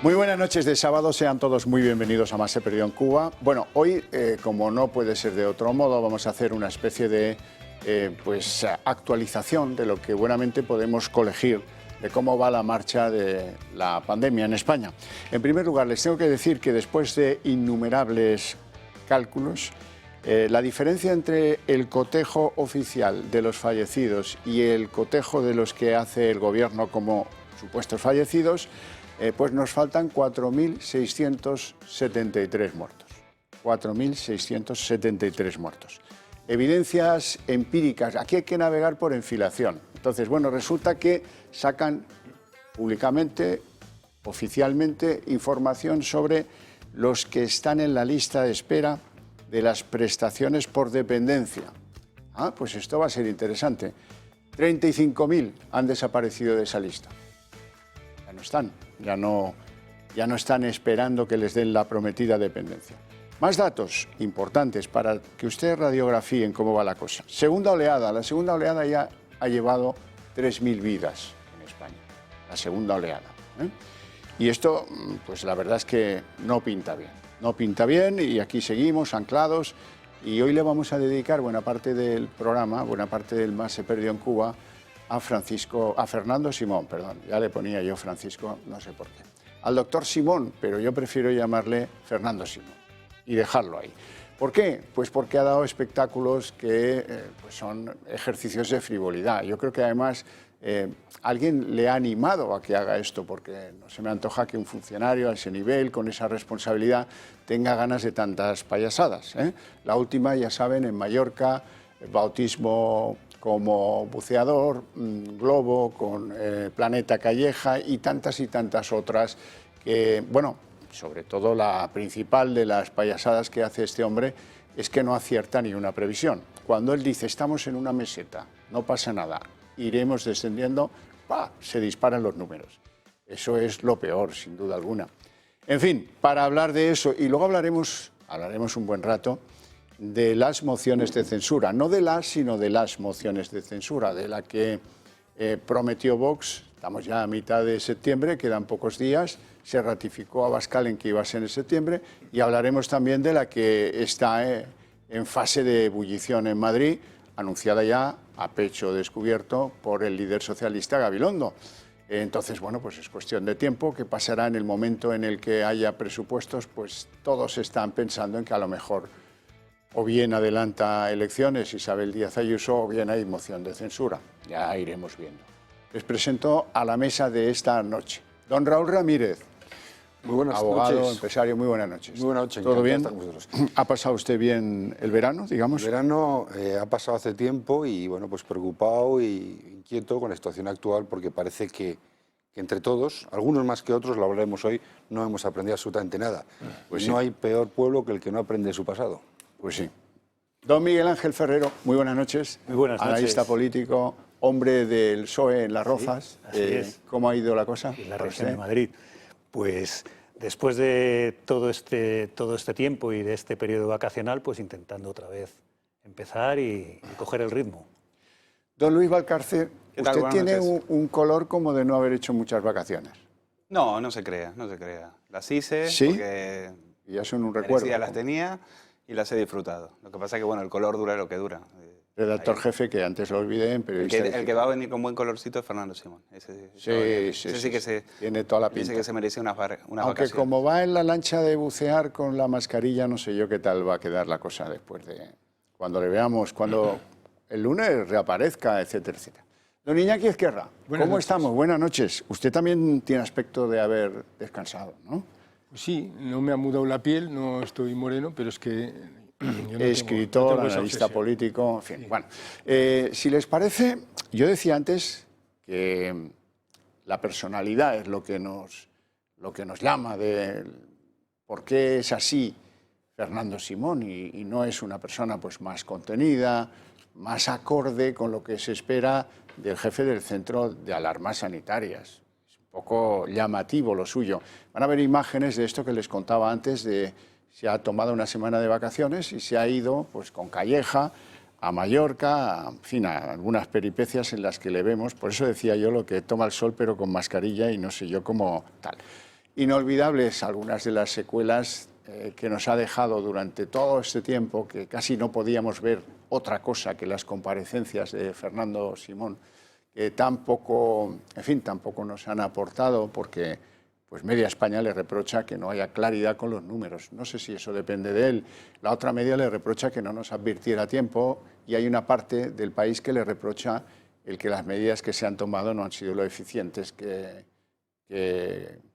Muy buenas noches de sábado, sean todos muy bienvenidos a Más se perdió en Cuba. Bueno, hoy, como no puede ser de otro modo, vamos a hacer una especie de actualización de lo que buenamente podemos colegir de cómo va la marcha de la pandemia en España. En primer lugar, les tengo que decir que después de innumerables cálculos, la diferencia entre el cotejo oficial de los fallecidos y el cotejo de los que hace el gobierno como supuestos fallecidos, pues nos faltan 4.673 muertos. 4.673 muertos. Evidencias empíricas, aquí hay que navegar por enfilación. Entonces, bueno, resulta que sacan públicamente, oficialmente, información sobre los que están en la lista de espera de las prestaciones por dependencia. Ah, pues esto va a ser interesante. 35.000 han desaparecido de esa lista. Ya no están, ya no están esperando que les den la prometida dependencia. Más datos importantes para que ustedes radiografíen cómo va la cosa. Segunda oleada. La segunda oleada ya ha llevado 3.000 vidas en España. La segunda oleada. Y esto, pues la verdad es que no pinta bien. No pinta bien y aquí seguimos anclados. Y hoy le vamos a dedicar buena parte del programa, buena parte del Más se perdió en Cuba, a Fernando Simón, perdón. Ya le ponía yo Francisco, no sé por qué. Al doctor Simón, pero yo prefiero llamarle Fernando Simón y dejarlo ahí. ¿Por qué? Pues porque ha dado espectáculos que pues son ejercicios de frivolidad. Yo creo que además alguien le ha animado a que haga esto, porque no se me antoja que un funcionario a ese nivel, con esa responsabilidad, tenga ganas de tantas payasadas. La última, ya saben, en Mallorca, el bautismo como buceador, globo con Planeta Calleja y tantas otras que, bueno, sobre todo la principal de las payasadas que hace este hombre es que no acierta ni una previsión. Cuando él dice, estamos en una meseta, no pasa nada, iremos descendiendo, ¡pah!, se disparan los números. Eso es lo peor, sin duda alguna. En fin, para hablar de eso, y luego hablaremos un buen rato de las mociones de censura, no de las, sino de las mociones de censura, de la que prometió Vox. Estamos ya a mitad de septiembre, quedan pocos días, se ratificó Abascal en que iba a ser en septiembre, y hablaremos también de la que está en fase de ebullición en Madrid, anunciada ya a pecho descubierto por el líder socialista Gabilondo. Entonces, bueno, pues es cuestión de tiempo, que pasará en el momento en el que haya presupuestos, pues todos están pensando en que a lo mejor o bien adelanta elecciones Isabel Díaz Ayuso o bien hay moción de censura. Ya iremos viendo. Les presento a la mesa de esta noche. Don Raúl Ramírez. Muy buenas abogado, noches. Empresario, muy buenas noches. Muy buenas noches. ¿Todo bien? ¿Ha pasado usted bien el verano, digamos? El verano ha pasado hace tiempo y, bueno, pues preocupado y inquieto con la situación actual, porque parece que entre todos, algunos más que otros, lo hablaremos hoy, no hemos aprendido absolutamente nada. Pues no hay peor pueblo que el que no aprende de su pasado. Pues sí. Don Miguel Ángel Ferrero, muy buenas noches. Muy buenas noches. Analista político, hombre del PSOE en Las Rozas. Sí, así es. ¿Cómo ha ido la cosa? En la región de Madrid. Pues después de todo este tiempo y de este periodo vacacional, pues intentando otra vez empezar y coger el ritmo. Don Luis Valcárcel, usted tiene un color como de no haber hecho muchas vacaciones. No, no se crea, no se crea. Las hice ¿Sí? porque Y ya son un recuerdo. ya las tenía y las he disfrutado. Lo que pasa es que, bueno, el color dura lo que dura. Redactor jefe, que antes lo olvidé, en periodista. El que va a venir con buen colorcito es Fernando Simón. Ese que se, tiene toda la pinta. Dice que se merece unas vacaciones. Aunque como va en la lancha de bucear con la mascarilla, no sé yo qué tal va a quedar la cosa después de... Cuando le veamos, cuando el lunes reaparezca, etcétera, etcétera. Don Iñaki Ezquerra, ¿cómo estamos? Buenas noches. Usted también tiene aspecto de haber descansado, ¿no? Pues sí, no me ha mudado la piel, no estoy moreno, pero es que... Escritor, analista político, en fin. Sí. Bueno, si les parece, yo decía antes que la personalidad es lo que nos llama de por qué es así Fernando Simón y no es una persona pues más contenida, más acorde con lo que se espera del jefe del Centro de Alarmas Sanitarias. Es un poco llamativo lo suyo. Van a ver imágenes de esto que les contaba antes de... Se ha tomado una semana de vacaciones y se ha ido pues, con Calleja a Mallorca, en fin, a algunas peripecias en las que le vemos. Por eso decía yo lo que toma el sol pero con mascarilla y no sé yo cómo tal. Inolvidables algunas de las secuelas que nos ha dejado durante todo este tiempo, que casi no podíamos ver otra cosa que las comparecencias de Fernando Simón, que tampoco nos han aportado, porque pues media España le reprocha que no haya claridad con los números. No sé si eso depende de él. La otra media le reprocha que no nos advirtiera a tiempo, y hay una parte del país que le reprocha el que las medidas que se han tomado no han sido lo eficientes que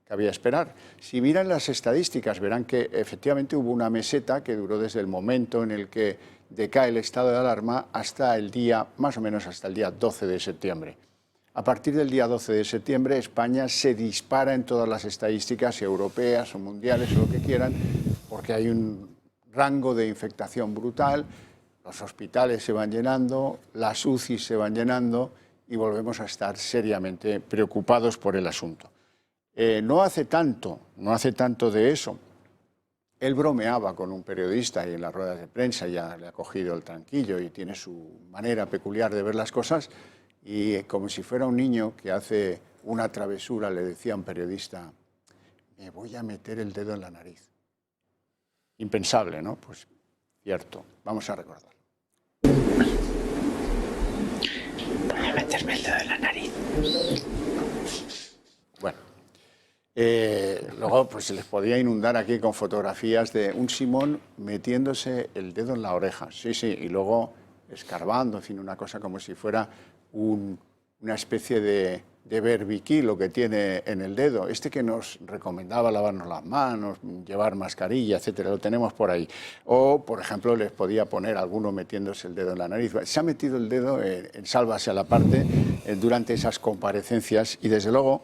cabía esperar. Si miran las estadísticas, verán que efectivamente hubo una meseta que duró desde el momento en el que decae el estado de alarma hasta el día, más o menos hasta el día 12 de septiembre. A partir del día 12 de septiembre, España se dispara en todas las estadísticas europeas o mundiales o lo que quieran, porque hay un rango de infectación brutal, los hospitales se van llenando, las UCI se van llenando y volvemos a estar seriamente preocupados por el asunto. No hace tanto de eso. Él bromeaba con un periodista y en las ruedas de prensa ya le ha cogido el tranquillo y tiene su manera peculiar de ver las cosas, y como si fuera un niño que hace una travesura le decía a un periodista: me voy a meter el dedo en la nariz. Impensable, ¿no? Pues cierto. Vamos a recordarlo. Voy a meterme el dedo en la nariz. Bueno. Luego pues se les podía inundar aquí con fotografías de un Simón metiéndose el dedo en la oreja, sí, y luego escarbando, en fin, una cosa como si fuera una especie de berbiquí lo que tiene en el dedo, que nos recomendaba lavarnos las manos, llevar mascarilla, etcétera, lo tenemos por ahí. O, por ejemplo, les podía poner alguno metiéndose el dedo en la nariz. Se ha metido el dedo en sálvase a la parte durante esas comparecencias, y desde luego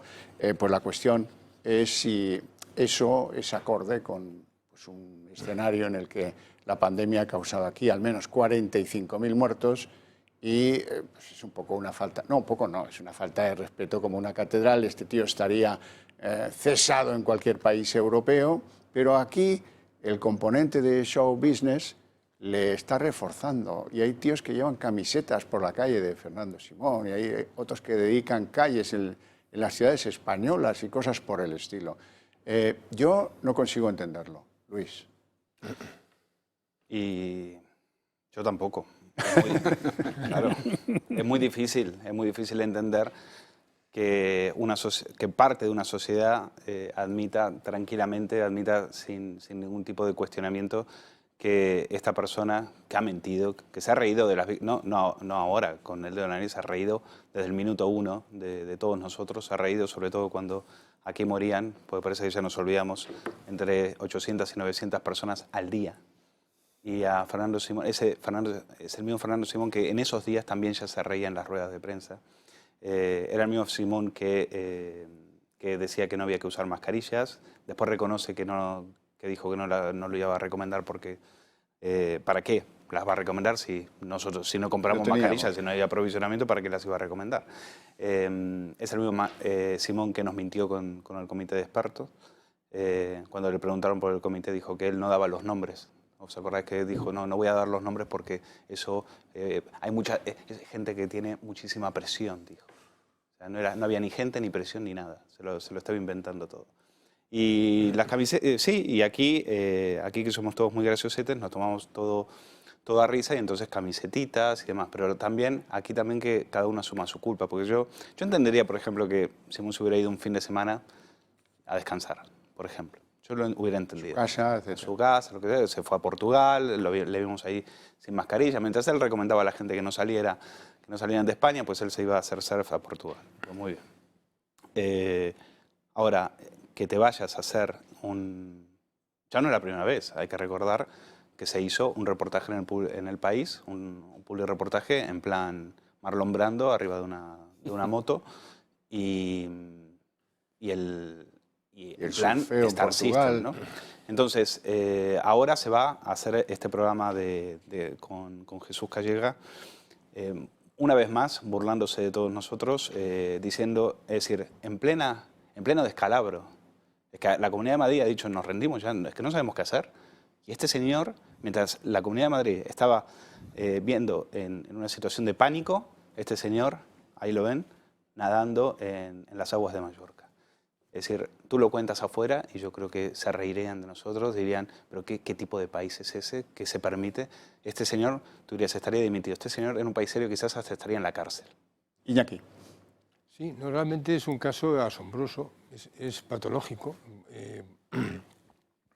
pues la cuestión es si eso es acorde con pues, un escenario en el que la pandemia ha causado aquí al menos 45.000 muertos y pues es un poco una falta, no, un poco no, es una falta de respeto como una catedral. Este tío estaría cesado en cualquier país europeo, pero aquí el componente de show business le está reforzando, y hay tíos que llevan camisetas por la calle de Fernando Simón, y hay otros que dedican calles en las ciudades españolas y cosas por el estilo. Yo no consigo entenderlo, Luis. Y yo tampoco. Claro, es muy difícil entender que parte de una sociedad admita tranquilamente, sin ningún tipo de cuestionamiento, que esta persona que ha mentido, que se ha reído de las víctimas, no ahora con el dedo en la nariz, se ha reído desde el minuto 1 de todos nosotros, se ha reído sobre todo cuando aquí morían, porque parece que ya nos olvidamos, entre 800 y 900 personas al día. Y a Fernando Simón, es el mismo Fernando Simón que en esos días también ya se reía en las ruedas de prensa. Era el mismo Simón que decía que no había que usar mascarillas, después reconoce que dijo que no lo iba a recomendar porque ¿para qué las va a recomendar si no compramos mascarillas, si no hay aprovisionamiento? ¿Para qué las iba a recomendar? Es el mismo Simón que nos mintió con el comité de expertos. Cuando le preguntaron por el comité dijo que él no daba los nombres. ¿Os acordáis que dijo no voy a dar los nombres porque eso hay mucha gente que tiene muchísima presión, dijo? O sea, no había ni gente ni presión ni nada, se lo estaba inventando todo. Y las camisetas, sí, y aquí que somos todos muy graciosetes, nos tomamos todo a risa, y entonces camisetitas y demás. Pero también, aquí también que cada uno asuma su culpa, porque yo entendería, por ejemplo, que Simón se hubiera ido un fin de semana a descansar, por ejemplo. Yo lo hubiera entendido. En su casa, lo que sea, se fue a Portugal, le vimos ahí sin mascarilla. Mientras él recomendaba a la gente que no salieran de España, pues él se iba a hacer surf a Portugal. Pero muy bien. Ahora, que te vayas a hacer ya no es la primera vez, hay que recordar que se hizo un reportaje en el País, un publireportaje en plan Marlon Brando arriba de una moto, y el plan Star System, ¿no? Entonces, ahora se va a hacer este programa con Jesús Calleja, una vez más burlándose de todos nosotros, diciendo, es decir, en pleno descalabro. Es que la Comunidad de Madrid ha dicho, nos rendimos ya, es que no sabemos qué hacer. Y este señor, mientras la Comunidad de Madrid estaba viendo en una situación de pánico, este señor, ahí lo ven, nadando en las aguas de Mallorca. Es decir, tú lo cuentas afuera y yo creo que se reirían de nosotros, dirían, pero ¿qué tipo de país es ese que se permite? Este señor, tú dirías, estaría dimitido. Este señor en un país serio quizás hasta estaría en la cárcel. Iñaki. Sí, no, realmente es un caso asombroso, es patológico.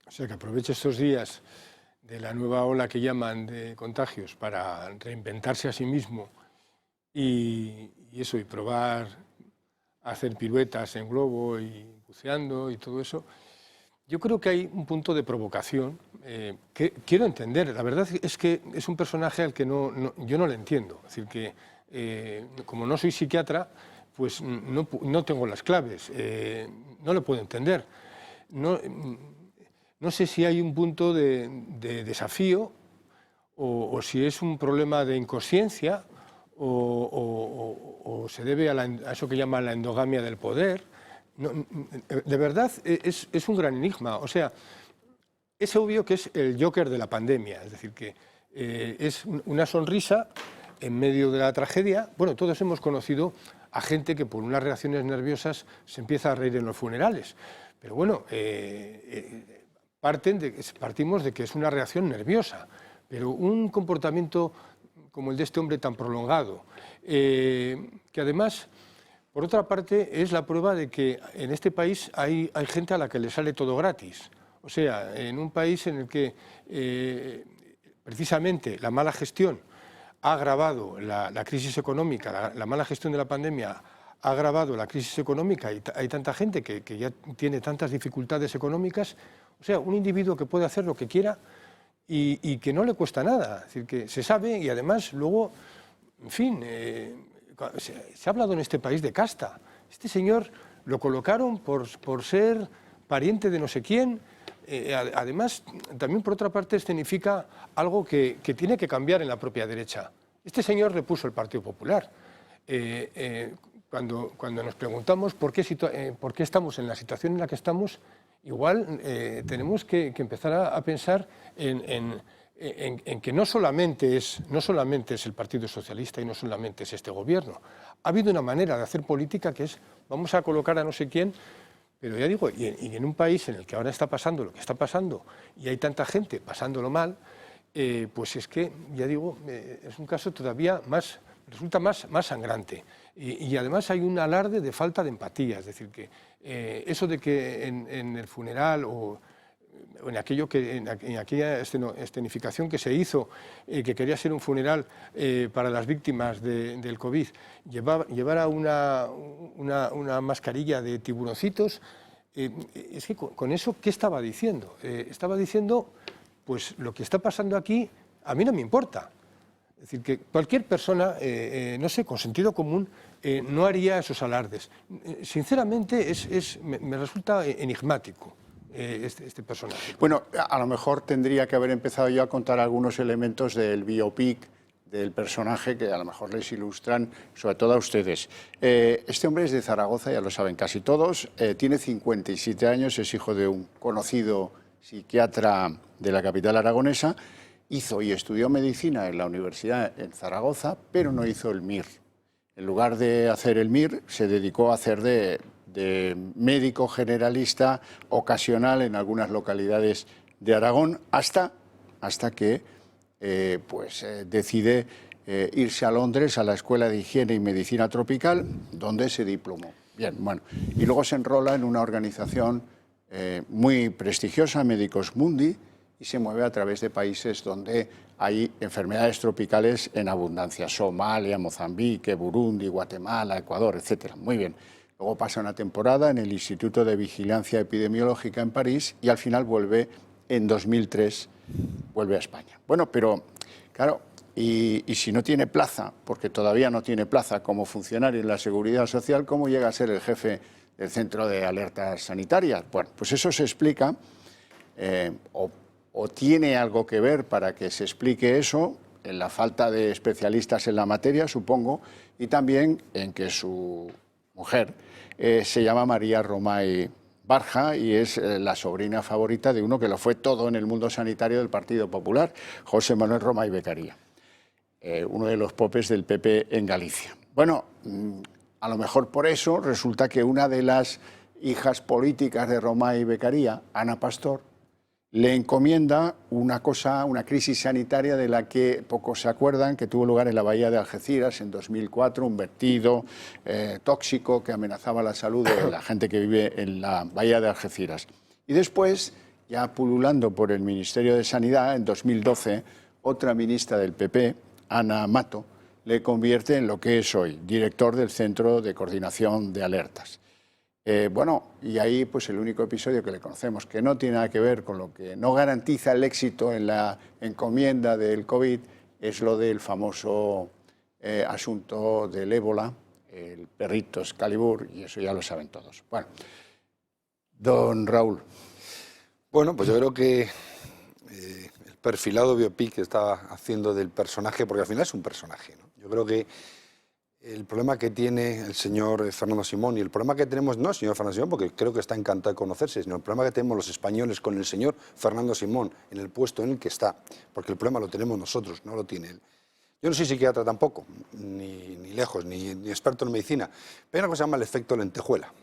O sea, que aproveche estos días de la nueva ola que llaman de contagios para reinventarse a sí mismo y eso, y probar a hacer piruetas en globo y buceando y todo eso. Yo creo que hay un punto de provocación que quiero entender. La verdad es que es un personaje al que yo no le entiendo. Es decir, que como no soy psiquiatra, pues no tengo las claves, no lo puedo entender. No sé si hay un punto de desafío o si es un problema de inconsciencia o se debe a eso que llaman la endogamia del poder. De verdad, es un gran enigma. O sea, es obvio que es el Joker de la pandemia, es decir, que es una sonrisa en medio de la tragedia. Bueno, todos hemos conocido a gente que por unas reacciones nerviosas se empieza a reír en los funerales. Pero bueno, partimos de que es una reacción nerviosa, pero un comportamiento como el de este hombre tan prolongado, que además, por otra parte, es la prueba de que en este país hay gente a la que le sale todo gratis. O sea, en un país en el que precisamente la mala gestión ha agravado la crisis económica, la mala gestión de la pandemia ha agravado la crisis económica y hay tanta gente que ya tiene tantas dificultades económicas. O sea, un individuo que puede hacer lo que quiera y que no le cuesta nada. Es decir, que se sabe y además luego, en fin, se ha hablado en este país de casta. Este señor lo colocaron por ser pariente de no sé quién. Además, también por otra parte escenifica algo que tiene que cambiar en la propia derecha. Este señor le puso el Partido Popular. Cuando nos preguntamos por qué estamos en la situación en la que estamos, igual tenemos que empezar a pensar en que no solamente es el Partido Socialista y no solamente es este gobierno. Ha habido una manera de hacer política que es, vamos a colocar a no sé quién, pero ya digo, y en un país en el que ahora está pasando lo que está pasando y hay tanta gente pasándolo mal, pues es que, ya digo, es un caso todavía más, resulta más sangrante. Y además hay un alarde de falta de empatía, es decir, que eso de que en el funeral o en aquella escenificación que se hizo, que quería ser un funeral para las víctimas del COVID, llevara una mascarilla de tiburoncitos, es que con eso, ¿qué estaba diciendo? Estaba diciendo, pues lo que está pasando aquí, a mí no me importa. Es decir, que cualquier persona, no sé, con sentido común, no haría esos alardes. Sinceramente, me resulta enigmático este personaje. Bueno, a lo mejor tendría que haber empezado yo a contar algunos elementos del biopic del personaje que a lo mejor les ilustran, sobre todo a ustedes. Este hombre es de Zaragoza, ya lo saben casi todos, tiene 57 años, es hijo de un conocido psiquiatra de la capital aragonesa. Hizo y estudió medicina en la universidad en Zaragoza, pero no hizo el MIR. En lugar de hacer el MIR, se dedicó a hacer de médico generalista ocasional en algunas localidades de Aragón, hasta que decide irse a Londres a la Escuela de Higiene y Medicina Tropical, donde se diplomó. Bien, bueno, y luego se enrola en una organización muy prestigiosa, Médicos Mundi, y se mueve a través de países donde hay enfermedades tropicales en abundancia. Somalia, Mozambique, Burundi, Guatemala, Ecuador, etc. Muy bien. Luego pasa una temporada en el Instituto de Vigilancia Epidemiológica en París y al final vuelve, en 2003, vuelve a España. Bueno, pero claro, y si no tiene plaza, porque todavía no tiene plaza como funcionario en la Seguridad Social, ¿cómo llega a ser el jefe del Centro de Alertas Sanitarias? Bueno, pues eso se explica, o tiene algo que ver para que se explique eso, en la falta de especialistas en la materia, supongo, y también en que su mujer se llama María Romay Barja y es la sobrina favorita de uno que lo fue todo en el mundo sanitario del Partido Popular, José Manuel Romay Beccaria, uno de los popes del PP en Galicia. Bueno, a lo mejor por eso resulta que una de las hijas políticas de Romay Beccaria, Ana Pastor, le encomienda una crisis sanitaria de la que pocos se acuerdan, que tuvo lugar en la bahía de Algeciras en 2004, un vertido tóxico que amenazaba la salud de la gente que vive en la bahía de Algeciras. Y después, ya pululando por el Ministerio de Sanidad, en 2012, otra ministra del PP, Ana Mato, le convierte en lo que es hoy, director del Centro de Coordinación de Alertas. Y ahí pues el único episodio que le conocemos que no tiene nada que ver con lo que no garantiza el éxito en la encomienda del COVID es lo del famoso asunto del ébola, el perrito Excalibur, y eso ya lo saben todos. Bueno, don Raúl. Bueno, pues yo creo que el perfilado biopic que está haciendo del personaje, porque al final es un personaje, ¿no? Yo creo que el problema que tiene el señor Fernando Simón y el problema que tenemos, no el señor Fernando Simón, porque creo que está encantado de conocerse, sino el problema que tenemos los españoles con el señor Fernando Simón en el puesto en el que está, porque el problema lo tenemos nosotros, no lo tiene él. Yo no soy psiquiatra tampoco, ni lejos, ni experto en medicina, pero hay una cosa que se llama el efecto lentejuela.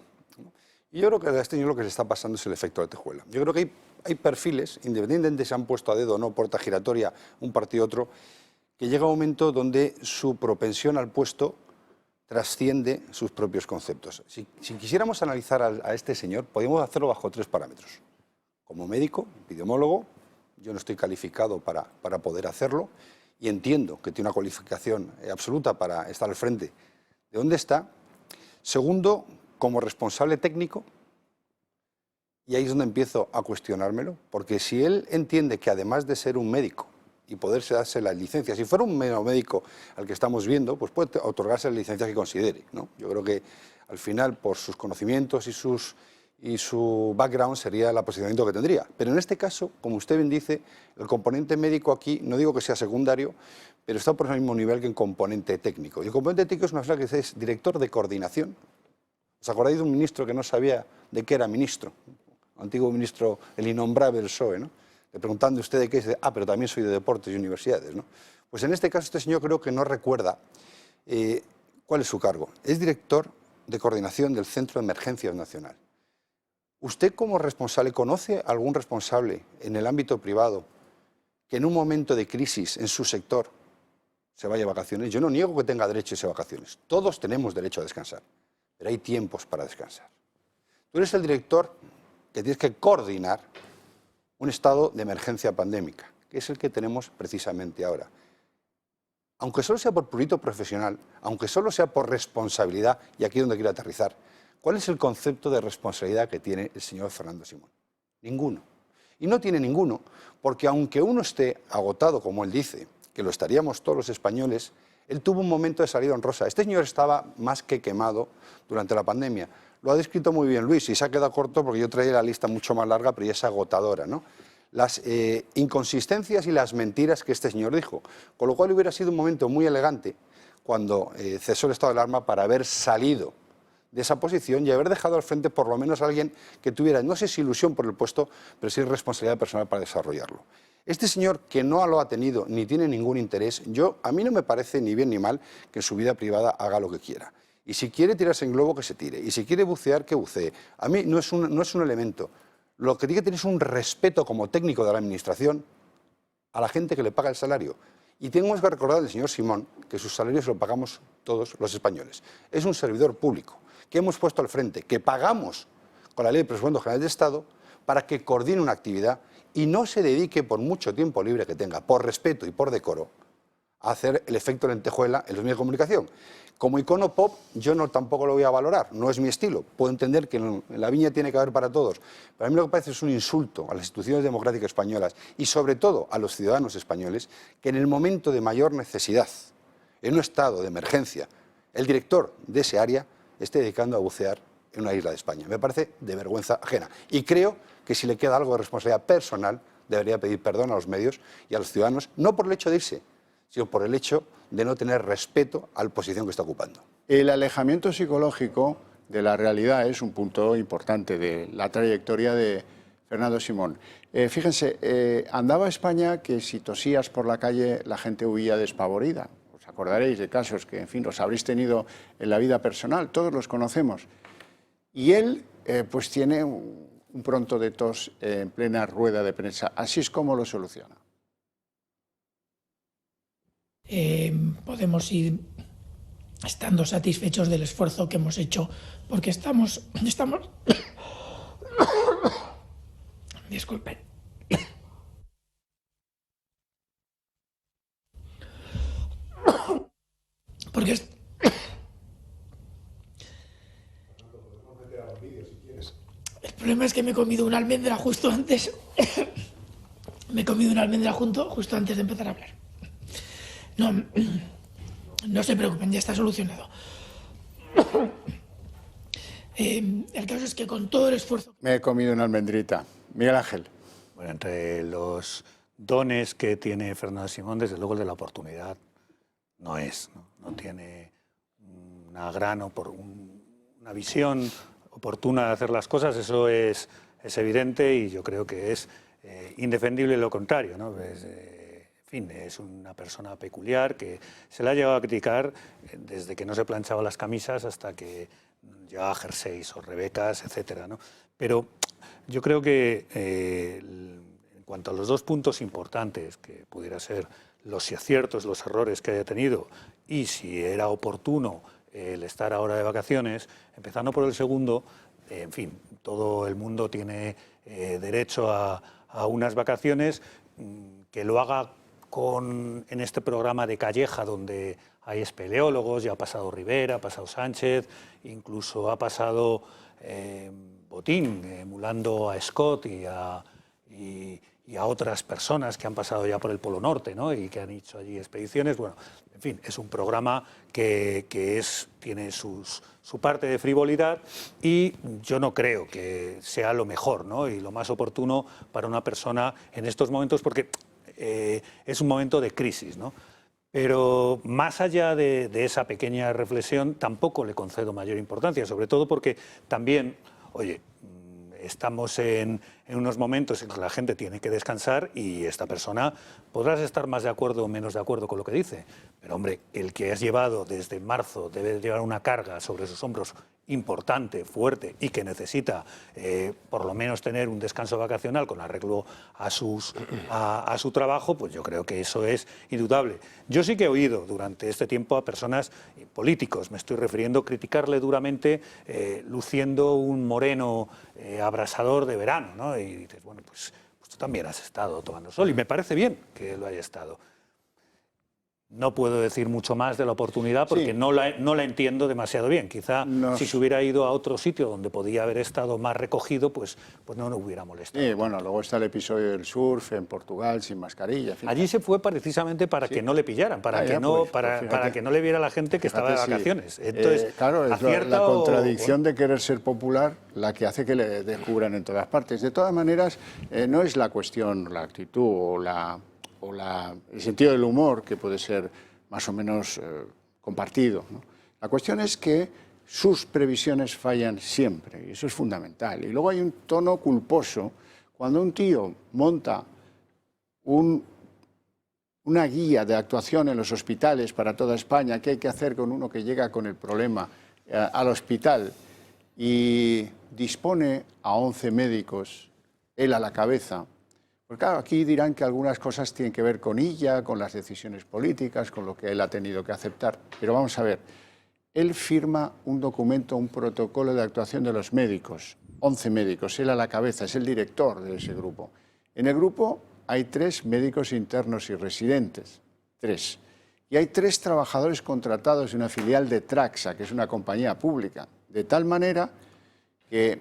Y yo creo que a este señor lo que se está pasando es el efecto lentejuela. Yo creo que hay perfiles, independientemente de si han puesto a dedo o no, puerta giratoria, un partido u otro, que llega un momento donde su propensión al puesto trasciende sus propios conceptos. Si quisiéramos analizar a este señor, podríamos hacerlo bajo 3 parámetros. Como médico, epidemiólogo, yo no estoy calificado para poder hacerlo y entiendo que tiene una cualificación absoluta para estar al frente de donde está. Segundo, como responsable técnico, y ahí es donde empiezo a cuestionármelo, porque si él entiende que además de ser un médico, y poderse darse la licencia. Si fuera un médico al que estamos viendo, pues puede otorgarse la licencia que considere, ¿no? Yo creo que al final, por sus conocimientos y su background, sería el posicionamiento que tendría. Pero en este caso, como usted bien dice, el componente médico aquí, no digo que sea secundario, pero está por el mismo nivel que el componente técnico. Y el componente técnico es una persona que es director de coordinación. ¿Os acordáis de un ministro que no sabía de qué era ministro? Antiguo ministro, el innombrable del PSOE, ¿no? Le preguntando usted de qué es, pero también soy de deportes y universidades, ¿no? Pues en este caso este señor creo que no recuerda cuál es su cargo. Es director de coordinación del Centro de Emergencias Nacional. ¿Usted como responsable conoce a algún responsable en el ámbito privado que en un momento de crisis en su sector se vaya a vacaciones? Yo no niego que tenga derecho a irse a vacaciones. Todos tenemos derecho a descansar, pero hay tiempos para descansar. Tú eres el director que tienes que coordinar un estado de emergencia pandémica, que es el que tenemos precisamente ahora. Aunque solo sea por prurito profesional, aunque solo sea por responsabilidad, y aquí es donde quiero aterrizar, ¿cuál es el concepto de responsabilidad que tiene el señor Fernando Simón? Ninguno. Y no tiene ninguno, porque aunque uno esté agotado, como él dice, que lo estaríamos todos los españoles, él tuvo un momento de salida honrosa. Este señor estaba más que quemado durante la pandemia. Lo ha descrito muy bien Luis y se ha quedado corto porque yo traía la lista mucho más larga, pero ya es agotadora, ¿no? Las inconsistencias y las mentiras que este señor dijo. Con lo cual hubiera sido un momento muy elegante cuando cesó el estado de alarma para haber salido de esa posición y haber dejado al frente por lo menos a alguien que tuviera, no sé si ilusión por el puesto, pero sí responsabilidad personal para desarrollarlo. Este señor que no lo ha tenido ni tiene ningún interés, a mí no me parece ni bien ni mal que en su vida privada haga lo que quiera. Y si quiere tirarse en globo, que se tire. Y si quiere bucear, que bucee. A mí no es un elemento. Lo que tiene que tener es un respeto como técnico de la Administración a la gente que le paga el salario. Y tenemos que recordar al señor Simón que sus salarios lo pagamos todos los españoles. Es un servidor público que hemos puesto al frente, que pagamos con la Ley de Presupuesto General de Estado para que coordine una actividad y no se dedique por mucho tiempo libre que tenga, por respeto y por decoro, a hacer el efecto lentejuela en los medios de comunicación. Como icono pop, yo tampoco lo voy a valorar, no es mi estilo. Puedo entender que en la viña tiene que haber para todos, pero a mí lo que parece es un insulto a las instituciones democráticas españolas y sobre todo a los ciudadanos españoles que en el momento de mayor necesidad, en un estado de emergencia, el director de ese área esté dedicando a bucear en una isla de España. Me parece de vergüenza ajena. Y creo que si le queda algo de responsabilidad personal, debería pedir perdón a los medios y a los ciudadanos, no por el hecho de irse, sino por el hecho de no tener respeto a la posición que está ocupando. El alejamiento psicológico de la realidad es un punto importante de la trayectoria de Fernando Simón. Fíjense, andaba España que si tosías por la calle la gente huía despavorida. Os acordaréis de casos que, en fin, los habréis tenido en la vida personal, todos los conocemos. Y él pues tiene un pronto de tos en plena rueda de prensa. Así es como lo soluciona. Podemos ir estando satisfechos del esfuerzo que hemos hecho, porque estamos disculpen. Porque el problema es que me he comido una almendra justo antes. Me he comido una almendra justo antes de empezar a hablar. No se preocupen, ya está solucionado. El caso es que con todo el esfuerzo... Me he comido una almendrita. Miguel Ángel. Bueno, entre los dones que tiene Fernando Simón, desde luego el de la oportunidad no es, no tiene una visión oportuna de hacer las cosas, eso es evidente, y yo creo que es indefendible lo contrario, ¿no? En fin, es una persona peculiar que se le ha llegado a criticar desde que no se planchaba las camisas hasta que llevaba jerseys o rebecas, etcétera, ¿no? Pero yo creo que en cuanto a los dos puntos importantes, que pudiera ser los aciertos, los errores que haya tenido y si era oportuno el estar ahora de vacaciones, empezando por el segundo, en fin, todo el mundo tiene derecho a unas vacaciones, que lo haga en este programa de Calleja, donde hay espeleólogos, ya ha pasado Rivera, ha pasado Sánchez, incluso ha pasado Botín, emulando a Scott y a otras personas que han pasado ya por el Polo Norte, ¿no? Y que han hecho allí expediciones. Bueno, en fin, es un programa que tiene su parte de frivolidad, y yo no creo que sea lo mejor, ¿no? Y lo más oportuno para una persona en estos momentos, porque es un momento de crisis, ¿no? Pero más allá de esa pequeña reflexión, tampoco le concedo mayor importancia, sobre todo porque también, oye, estamos en unos momentos en que la gente tiene que descansar, y esta persona podrás estar más de acuerdo o menos de acuerdo con lo que dice, pero hombre, el que has llevado desde marzo debe llevar una carga sobre sus hombros importante, fuerte, y que necesita por lo menos tener un descanso vacacional con arreglo a su trabajo, pues yo creo que eso es indudable. Yo sí que he oído durante este tiempo a personas, políticos me estoy refiriendo, criticarle duramente luciendo un moreno abrasador de verano, ¿no? Y dices, bueno, pues tú también has estado tomando sol, y me parece bien que lo haya estado. No puedo decir mucho más de la oportunidad porque sí, no la entiendo demasiado bien. Quizá si se hubiera ido a otro sitio donde podía haber estado más recogido, pues no nos hubiera molestado. Sí, bueno, luego está el episodio del surf en Portugal sin mascarilla. Fíjate. Allí se fue precisamente para que no le pillaran, para que no le viera la gente que estaba de vacaciones. Entonces, claro, es la contradicción de querer ser popular la que hace que le descubran en todas partes. De todas maneras, no es la cuestión, la actitud o el sentido del humor, que puede ser más o menos compartido, ¿no? La cuestión es que sus previsiones fallan siempre, y eso es fundamental. Y luego hay un tono culposo cuando un tío monta una guía de actuación en los hospitales para toda España, qué hay que hacer con uno que llega con el problema al hospital, y dispone a 11 médicos, él a la cabeza. Porque claro, aquí dirán que algunas cosas tienen que ver con ella, con las decisiones políticas, con lo que él ha tenido que aceptar. Pero vamos a ver, él firma un documento, un protocolo de actuación de los médicos, 11 médicos, él a la cabeza, es el director de ese grupo. En el grupo hay 3 médicos internos y residentes, 3. Y hay 3 trabajadores contratados en una filial de Traxa, que es una compañía pública. De tal manera que,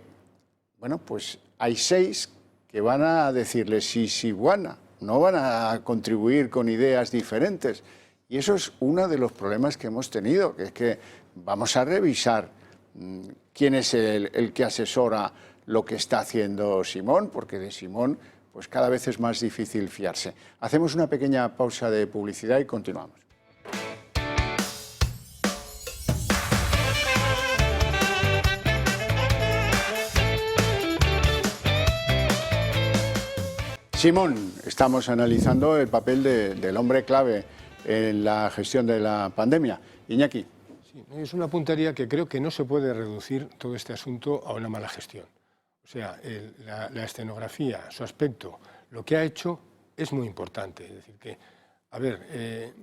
bueno, pues hay 6 que van a decirle sí, buena, no van a contribuir con ideas diferentes. Y eso es uno de los problemas que hemos tenido, que es que vamos a revisar quién es el que asesora lo que está haciendo Simón, porque de Simón pues cada vez es más difícil fiarse. Hacemos una pequeña pausa de publicidad y continuamos. Simón, estamos analizando el papel del hombre clave en la gestión de la pandemia. Iñaki. Sí, es una puntería que creo que no se puede reducir todo este asunto a una mala gestión. O sea, la escenografía, su aspecto, lo que ha hecho es muy importante. Es decir, que, a ver,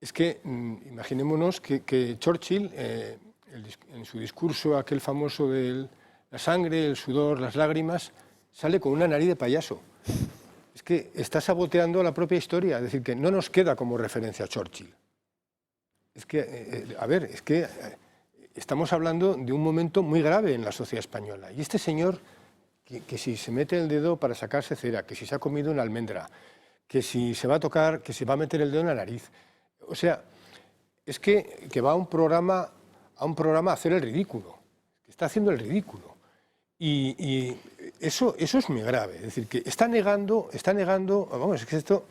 es que imaginémonos que Churchill, en su discurso aquel famoso de la sangre, el sudor, las lágrimas, sale con una nariz de payaso. Es que está saboteando la propia historia, es decir, que no nos queda como referencia a Churchill. Es que, a ver, es que estamos hablando de un momento muy grave en la sociedad española. Y este señor, que si se mete el dedo para sacarse cera, que si se ha comido una almendra, que si se va a tocar, que se va a meter el dedo en la nariz. O sea, es que va a un programa a hacer el ridículo, que está haciendo el ridículo. Y eso es muy grave. Es decir, que está negando, vamos, es que esto...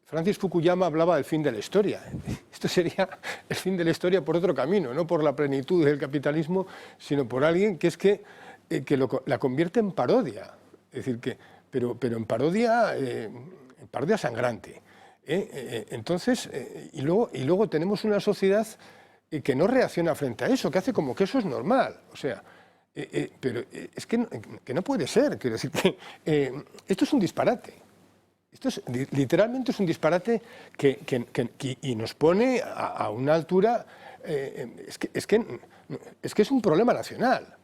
Francis Fukuyama hablaba del fin de la historia. Esto sería el fin de la historia por otro camino, no por la plenitud del capitalismo, sino por alguien que es que la convierte en parodia. Es decir, pero en parodia sangrante. Entonces, y luego tenemos una sociedad que no reacciona frente a eso, que hace como que eso es normal. O sea, pero es que no puede ser. Quiero decir que esto es un disparate. Esto literalmente es un disparate y nos pone a una altura... es que es un problema nacional.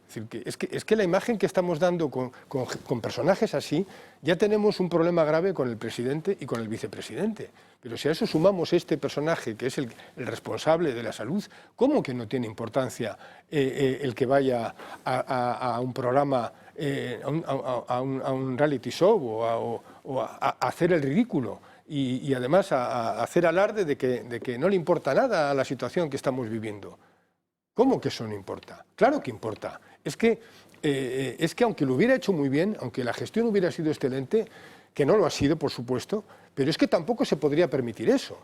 Es que la imagen que estamos dando con personajes así, ya tenemos un problema grave con el presidente y con el vicepresidente. Pero si a eso sumamos este personaje, que es el responsable de la salud, ¿cómo que no tiene importancia el que vaya a un programa, a un reality show o a hacer el ridículo? Y además a hacer alarde de que no le importa nada a la situación que estamos viviendo. ¿Cómo que eso no importa? Claro que importa. Es que aunque lo hubiera hecho muy bien, aunque la gestión hubiera sido excelente, que no lo ha sido, por supuesto, pero es que tampoco se podría permitir eso.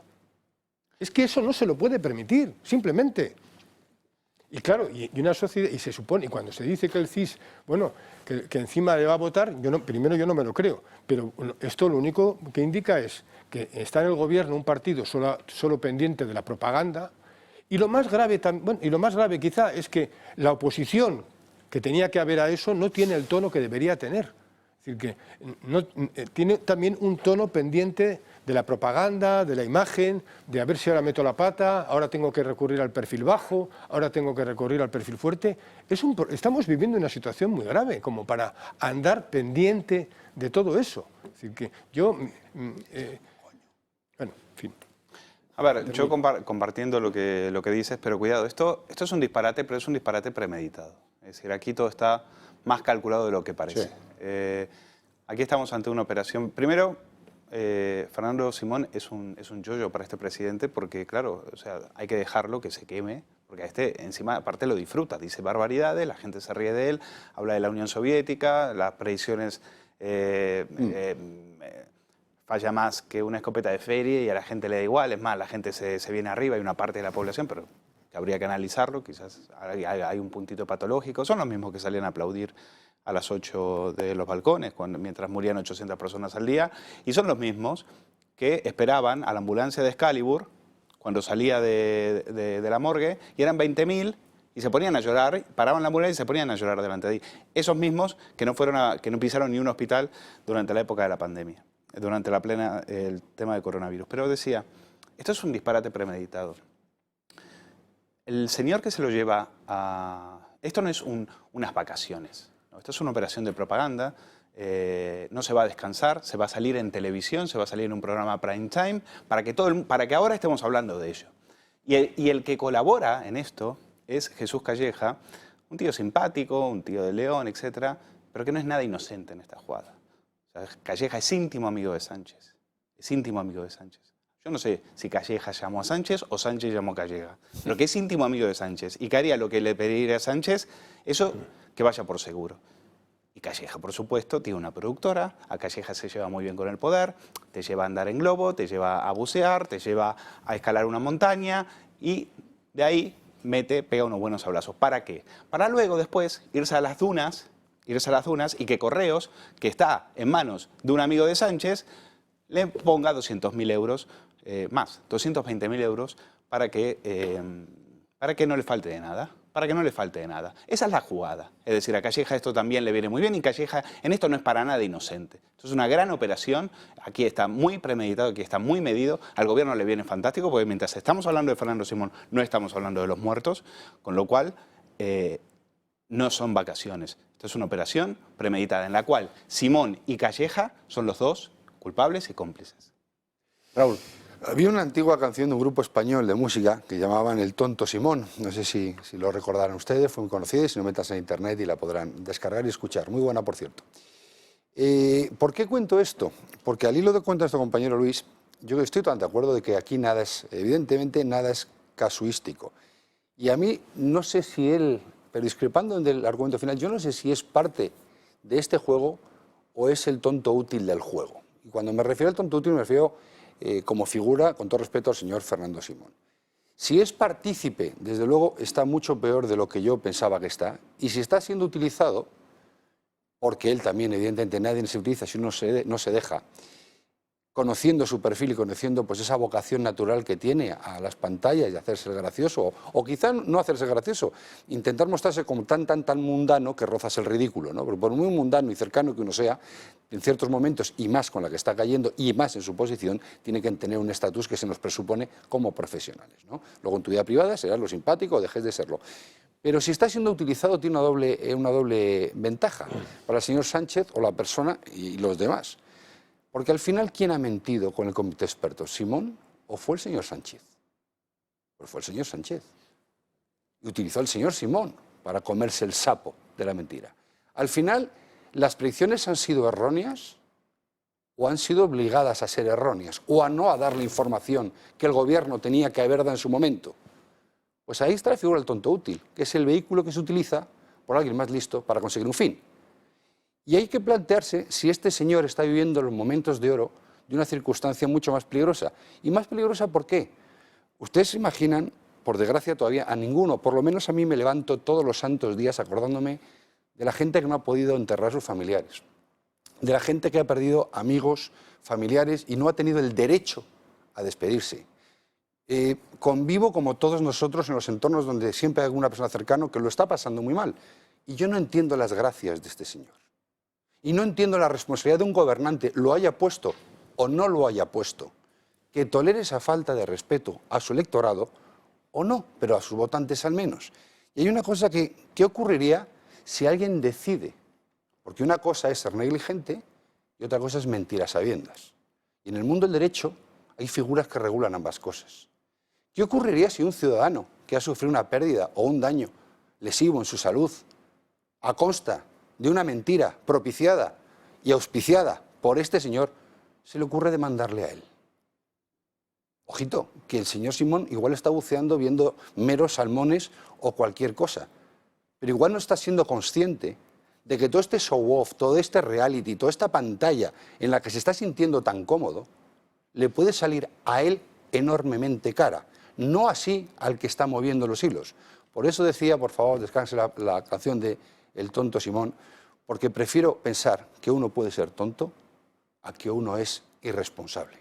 Es que eso no se lo puede permitir, simplemente. Y claro, y una sociedad, y se supone, y cuando se dice que el CIS, bueno, que encima le va a votar, primero yo no me lo creo, pero esto lo único que indica es que está en el gobierno un partido solo pendiente de la propaganda. Y lo más grave quizá es que la oposición que tenía que haber a eso no tiene el tono que debería tener. Es decir, que tiene también un tono pendiente de la propaganda, de la imagen, de a ver si ahora meto la pata, ahora tengo que recurrir al perfil bajo, ahora tengo que recurrir al perfil fuerte. Estamos viviendo una situación muy grave como para andar pendiente de todo eso. Es decir, que yo... bueno, en fin. A ver, yo compartiendo lo que dices, pero cuidado, esto es un disparate, pero es un disparate premeditado. Es decir, aquí todo está más calculado de lo que parece. Sí. Aquí estamos ante una operación... Primero, Fernando Simón es un yoyo para este presidente porque, claro, o sea, hay que dejarlo que se queme, porque a este, encima, aparte lo disfruta, dice barbaridades, la gente se ríe de él, habla de la Unión Soviética, las predicciones... falla más que una escopeta de feria y a la gente le da igual. Es más, la gente se viene arriba, hay una parte de la población, pero que habría que analizarlo, quizás hay un puntito patológico. Son los mismos que salían a aplaudir a las 8 de los balcones, mientras morían 800 personas al día, y son los mismos que esperaban a la ambulancia de Excalibur cuando salía de la morgue, y eran 20.000, y se ponían a llorar, paraban la ambulancia y se ponían a llorar delante de ahí. Esos mismos que no pisaron ni un hospital durante la época de la pandemia, durante el tema del coronavirus. Pero decía, esto es un disparate premeditado. El señor que se lo lleva a... Esto no es unas vacaciones, ¿no? Esto es una operación de propaganda, no se va a descansar, se va a salir en televisión, se va a salir en un programa prime time, para que ahora estemos hablando de ello. Y el que colabora en esto es Jesús Calleja, un tío simpático, un tío de León, etcétera, pero que no es nada inocente en esta jugada. O sea, Calleja es íntimo amigo de Sánchez. Es íntimo amigo de Sánchez. Yo no sé si Calleja llamó a Sánchez o Sánchez llamó a Calleja. Pero que es íntimo amigo de Sánchez. Y que haría lo que le pediría a Sánchez, eso que vaya por seguro. Y Calleja, por supuesto, tiene una productora. A Calleja se lleva muy bien con el poder. Te lleva a andar en globo, te lleva a bucear, te lleva a escalar una montaña. Y de ahí pega unos buenos abrazos. ¿Para qué? Para luego, después, irse a las dunas y que Correos, que está en manos de un amigo de Sánchez, le ponga 200.000 euros más, 220.000 euros para que para que no le falte de nada. Para que no le falte de nada. Esa es la jugada. Es decir, a Calleja esto también le viene muy bien y Calleja en esto no es para nada inocente. Esto es una gran operación. Aquí está muy premeditado, aquí está muy medido. Al gobierno le viene fantástico porque mientras estamos hablando de Fernando Simón no estamos hablando de los muertos, con lo cual no son vacaciones. Esto es una operación premeditada en la cual Simón y Calleja son los dos culpables y cómplices. Raúl. Había una antigua canción de un grupo español de música que llamaban El Tonto Simón. No sé si lo recordarán ustedes, fue muy conocida, y si no metas en internet y la podrán descargar y escuchar. Muy buena, por cierto. ¿Por qué cuento esto? Porque al hilo de cuenta nuestro compañero Luis, yo estoy tan de acuerdo de que aquí nada es, evidentemente, nada es casuístico. Y a mí, no sé si él, pero discrepando del argumento final, yo no sé si es parte de este juego o es el tonto útil del juego. Y cuando me refiero al tonto útil me refiero como figura, con todo respeto, al señor Fernando Simón. Si es partícipe, desde luego está mucho peor de lo que yo pensaba que está, y si está siendo utilizado, porque él también, evidentemente, nadie se utiliza si uno no se deja, conociendo su perfil y conociendo pues, esa vocación natural que tiene a las pantallas y hacerse el gracioso, o quizá no hacerse el gracioso, intentar mostrarse como tan mundano que rozas el ridículo, ¿no? Porque por muy mundano y cercano que uno sea, en ciertos momentos, y más con la que está cayendo, y más en su posición, tiene que tener un estatus que se nos presupone como profesionales, ¿no? Luego en tu vida privada serás lo simpático o dejes de serlo. Pero si está siendo utilizado tiene una doble ventaja para el señor Sánchez o la persona y los demás. Porque al final, ¿quién ha mentido con el comité de expertos? ¿Simón o fue el señor Sánchez? Pues fue el señor Sánchez. Y utilizó al señor Simón para comerse el sapo de la mentira. Al final, ¿las predicciones han sido erróneas o han sido obligadas a ser erróneas o a no dar la información que el gobierno tenía que haber dado en su momento? Pues ahí está la figura del tonto útil, que es el vehículo que se utiliza por alguien más listo para conseguir un fin. Y hay que plantearse si este señor está viviendo los momentos de oro de una circunstancia mucho más peligrosa. ¿Y más peligrosa por qué? Ustedes se imaginan, por desgracia todavía a ninguno, por lo menos a mí me levanto todos los santos días acordándome de la gente que no ha podido enterrar a sus familiares, de la gente que ha perdido amigos, familiares y no ha tenido el derecho a despedirse. Convivo como todos nosotros en los entornos donde siempre hay alguna persona cercana que lo está pasando muy mal. Y yo no entiendo las gracias de este señor. Y no entiendo la responsabilidad de un gobernante, lo haya puesto o no lo haya puesto, que tolere esa falta de respeto a su electorado o no, pero a sus votantes al menos. Y hay una cosa ¿qué ocurriría si alguien decide? Porque una cosa es ser negligente y otra cosa es mentir a sabiendas. Y en el mundo del derecho hay figuras que regulan ambas cosas. ¿Qué ocurriría si un ciudadano que ha sufrido una pérdida o un daño lesivo en su salud a costa de una mentira propiciada y auspiciada por este señor, se le ocurre demandarle a él? Ojito, que el señor Simón igual está buceando viendo meros salmones o cualquier cosa, pero igual no está siendo consciente de que todo este show-off, todo este reality, toda esta pantalla en la que se está sintiendo tan cómodo, le puede salir a él enormemente cara, no así al que está moviendo los hilos. Por eso decía, por favor, descanse la canción de El Tonto Simón, porque prefiero pensar que uno puede ser tonto a que uno es irresponsable.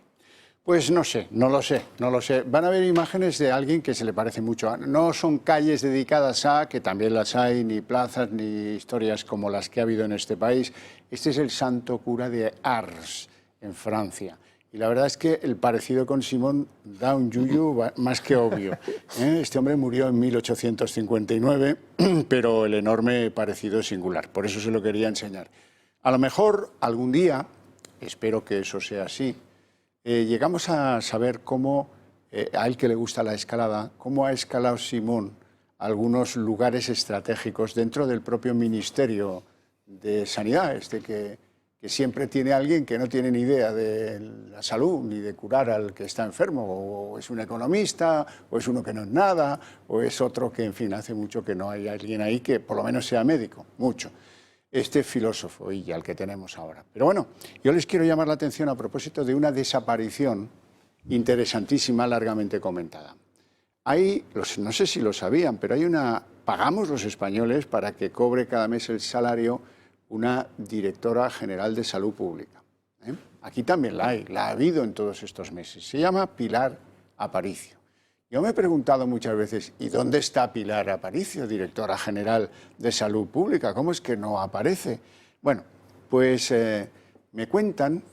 Pues no sé, no lo sé. Van a haber imágenes de alguien que se le parece mucho. No son calles dedicadas a, que también las hay, ni plazas, ni historias como las que ha habido en este país. Este es el santo cura de Ars, en Francia. Y la verdad es que el parecido con Simón da un yuyu más que obvio. Este hombre murió en 1859, pero el enorme parecido es singular. Por eso se lo quería enseñar. A lo mejor algún día, espero que eso sea así, llegamos a saber cómo, a él que le gusta la escalada, cómo ha escalado Simón algunos lugares estratégicos dentro del propio Ministerio de Sanidad, que siempre tiene alguien que no tiene ni idea de la salud, ni de curar al que está enfermo, o es un economista, o es uno que no es nada, o es otro que, en fin, hace mucho que no hay alguien ahí que por lo menos sea médico, mucho. Este filósofo y al que tenemos ahora. Pero bueno, yo les quiero llamar la atención a propósito de una desaparición interesantísima, largamente comentada. Hay, no sé si lo sabían, pero pagamos los españoles para que cobre cada mes el salario una directora general de salud pública. Aquí también la ha habido en todos estos meses. Se llama Pilar Aparicio. Yo me he preguntado muchas veces, ¿y dónde está Pilar Aparicio, directora general de Salud Pública? ¿Cómo es que no aparece? Bueno, pues me cuentan,